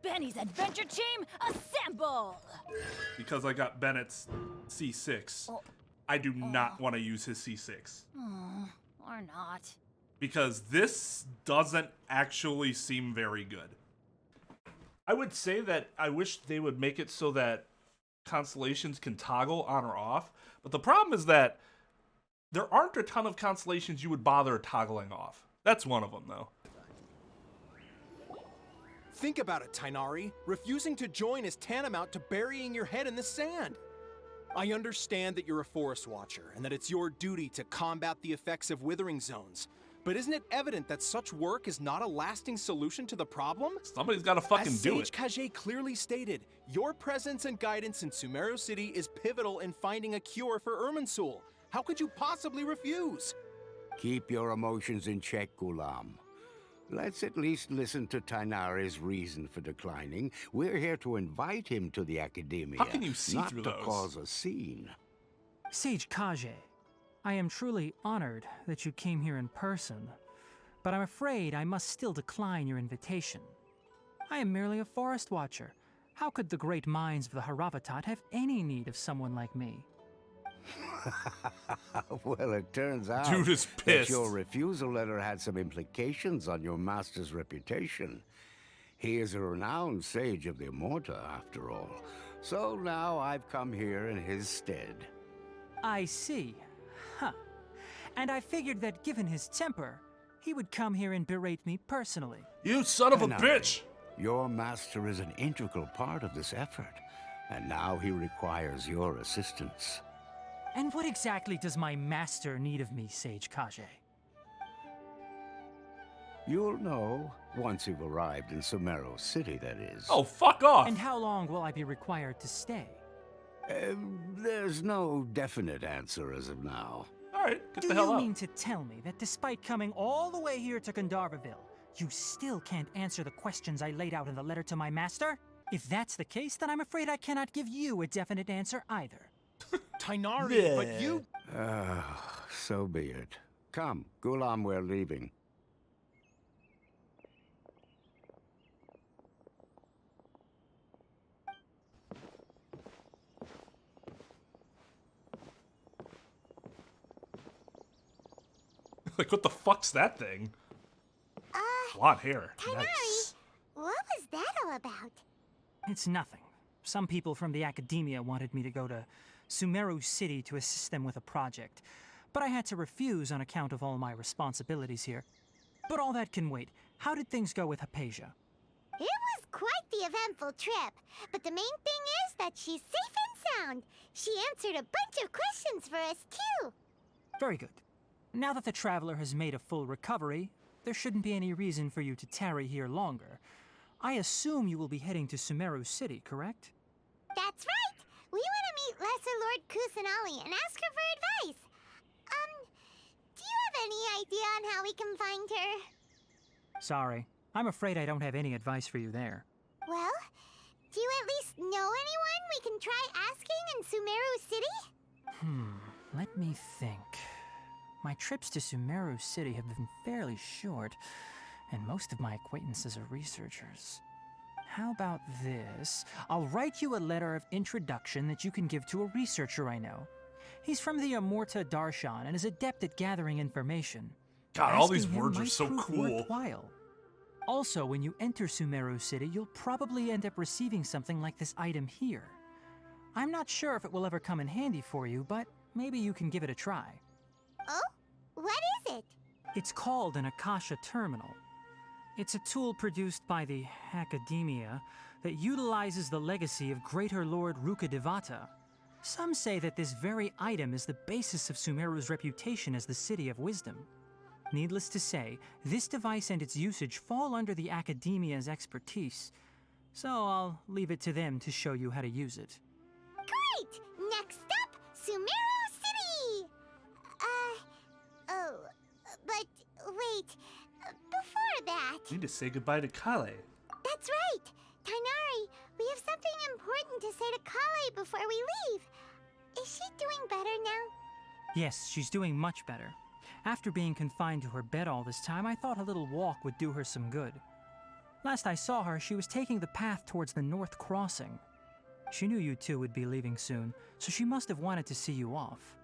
[SPEAKER 7] Benny's adventure team, assemble!
[SPEAKER 1] Because I got Bennett's C6, I do not want to use his C6.
[SPEAKER 7] Or not.
[SPEAKER 1] Because this doesn't actually seem very good. I would say that I wish they would make it so that constellations can toggle on or off, but the problem is that there aren't a ton of constellations you would bother toggling off. That's one of them, though.
[SPEAKER 10] Think about it, Tainari. Refusing to join is tantamount to burying your head in the sand. I understand that you're a forest watcher and that it's your duty to combat the effects of withering zones. But isn't it evident that such work is not a lasting solution to the problem?
[SPEAKER 1] Somebody's got to fucking
[SPEAKER 10] As
[SPEAKER 1] do
[SPEAKER 10] Sage
[SPEAKER 1] it.
[SPEAKER 10] Kage clearly stated, your presence and guidance in Sumeru City is pivotal in finding a cure for Irminsul. How could you possibly refuse?
[SPEAKER 8] Keep your emotions in check, Ghulam. Let's at least listen to Tainari's reason for declining. We're here to invite him to the academia,
[SPEAKER 1] How can you see
[SPEAKER 8] not
[SPEAKER 1] through
[SPEAKER 8] to
[SPEAKER 1] those?
[SPEAKER 8] cause a scene.
[SPEAKER 4] Sage Kage, I am truly honored that you came here in person, but I'm afraid I must still decline your invitation. I am merely a forest watcher. How could the great minds of the Haravatat have any need of someone like me?
[SPEAKER 8] Well, it turns out
[SPEAKER 1] Dude is
[SPEAKER 8] that
[SPEAKER 1] pissed.
[SPEAKER 8] your refusal letter had some implications on your master's reputation. He is a renowned sage of the Immorta, after all. So now I've come here in his stead.
[SPEAKER 4] I see. Huh. And I figured that given his temper, he would come here and berate me personally.
[SPEAKER 1] You son of a
[SPEAKER 8] Tainari,
[SPEAKER 1] bitch!
[SPEAKER 8] Your master is an integral part of this effort, and now he requires your assistance.
[SPEAKER 4] And what exactly does my master need of me, Sage Kage?
[SPEAKER 11] You'll know once you've arrived in Sumeru City, that is.
[SPEAKER 1] Oh, fuck off!
[SPEAKER 4] And how long will I be required to stay?
[SPEAKER 11] There's no definite answer as of now.
[SPEAKER 1] Alright, get
[SPEAKER 4] Do
[SPEAKER 1] the hell
[SPEAKER 4] you
[SPEAKER 1] out.
[SPEAKER 4] mean to tell me that despite coming all the way here to Gandharvaville, you still can't answer the questions I laid out in the letter to my master? If that's the case, then I'm afraid I cannot give you a definite answer either.
[SPEAKER 10] Tighnari, but you...
[SPEAKER 11] So be it. Come, Gulam, we're leaving.
[SPEAKER 1] Like, what the fuck's that thing? Blonde hair.
[SPEAKER 2] Tighnari,
[SPEAKER 1] Nice.
[SPEAKER 2] what was that all about?
[SPEAKER 4] It's nothing. Some people from the academia wanted me to go to Sumeru City to assist them with a project, but I had to refuse on account of all my responsibilities here. But all that can wait. How did things go with Hypatia?
[SPEAKER 2] It was quite the eventful trip, but the main thing is that she's safe and sound. She answered a bunch of questions for us, too.
[SPEAKER 4] Very good. Now that the traveler has made a full recovery, there shouldn't be any reason for you to tarry here longer. I assume you will be heading to Sumeru City, correct?
[SPEAKER 2] That's right. We want to meet Lesser Lord Kusanali and ask her for advice. Do you have any idea on how we can find her?
[SPEAKER 4] Sorry. I'm afraid I don't have any advice for you there.
[SPEAKER 2] Well, do you at least know anyone we can try asking in Sumeru City?
[SPEAKER 4] Let me think. My trips to Sumeru City have been fairly short, and most of my acquaintances are researchers. How about this? I'll write you a letter of introduction that you can give to a researcher I know. He's from the Amurta Darshan and is adept at gathering information.
[SPEAKER 1] God, all these
[SPEAKER 4] Asking him
[SPEAKER 1] words are
[SPEAKER 4] might
[SPEAKER 1] so
[SPEAKER 4] prove
[SPEAKER 1] cool.
[SPEAKER 4] worthwhile. Also, when you enter Sumeru City, you'll probably end up receiving something like this item here. I'm not sure if it will ever come in handy for you, but maybe you can give it a try.
[SPEAKER 2] Oh? What is it?
[SPEAKER 4] It's called an Akasha Terminal. It's a tool produced by the Academia that utilizes the legacy of Greater Lord Rukkhadevata. Some say that this very item is the basis of Sumeru's reputation as the City of Wisdom. Needless to say, this device and its usage fall under the Academia's expertise, so I'll leave it to them to show you how to use it.
[SPEAKER 2] Great! Next up, Sumeru City! But wait, before that...
[SPEAKER 1] I need to say goodbye to Kale.
[SPEAKER 2] That's right! Tighnari, we have something important to say to Kale before we leave. Is she doing better now?
[SPEAKER 4] Yes, she's doing much better. After being confined to her bed all this time, I thought a little walk would do her some good. Last I saw her, she was taking the path towards the North Crossing. She knew you two would be leaving soon, so she must have wanted to see you off.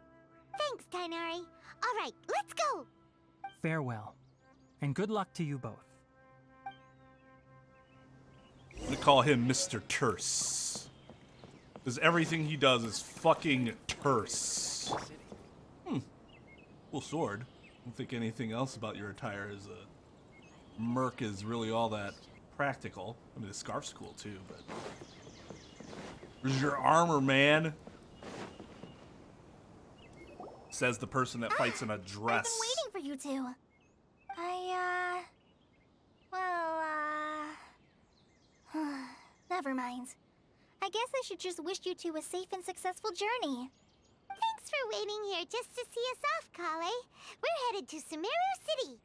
[SPEAKER 2] Thanks, Tighnari. All right, let's go!
[SPEAKER 4] Farewell, and good luck to you both.
[SPEAKER 1] I'm gonna call him Mr. Terse. Because everything he does is fucking terse. Cool sword. I don't think anything else about your attire as a merc is really all that practical. I mean, the scarf's cool too, but... Where's your armor, man? Says the person that fights in a dress.
[SPEAKER 3] I've been waiting for you two. Never mind. I guess I should just wish you two a safe and successful journey.
[SPEAKER 2] Thanks for waiting here just to see us off, Kale. We're headed to Sumeru City.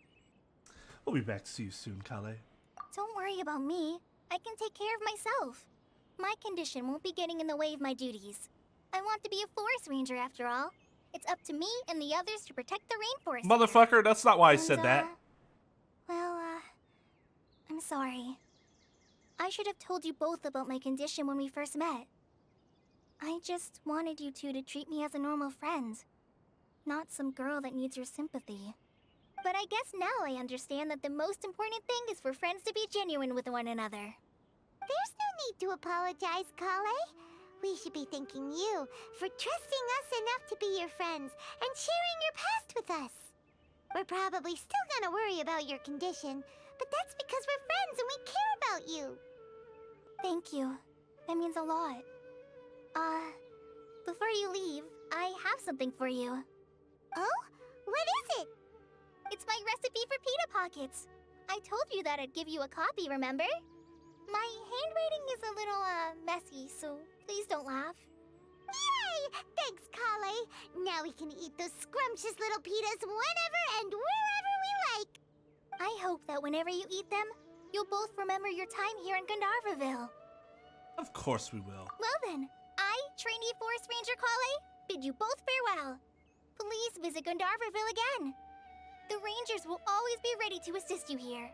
[SPEAKER 1] We'll be back to see you soon, Kale.
[SPEAKER 3] Don't worry about me. I can take care of myself. My condition won't be getting in the way of my duties. I want to be a forest ranger after all. It's up to me and the others to protect the rainforest.
[SPEAKER 1] Motherfucker, that's not why I said that.
[SPEAKER 3] I'm sorry. I should have told you both about my condition when we first met. I just wanted you two to treat me as a normal friend, not some girl that needs your sympathy. But I guess now I understand that the most important thing is for friends to be genuine with one another.
[SPEAKER 2] There's no need to apologize, Kale. We should be thanking you for trusting us enough to be your friends and sharing your past with us. We're probably still gonna worry about your condition, but that's because we're friends and we care about you.
[SPEAKER 3] Thank you. That means a lot. Before you leave, I have something for you.
[SPEAKER 2] Oh? What is it?
[SPEAKER 3] It's my recipe for pita pockets. I told you that I'd give you a copy, remember? My handwriting is a little, messy, so please don't laugh.
[SPEAKER 2] Yay! Thanks, Kale. Now we can eat those scrumptious little pitas whenever and wherever we like.
[SPEAKER 3] I hope that whenever you eat them, you'll both remember your time here in Gandharvaville.
[SPEAKER 1] Of course we will.
[SPEAKER 3] Well then, I, trainee Forest Ranger Kale, bid you both farewell. Please visit Gandharvaville again. The Rangers will always be ready to assist you here.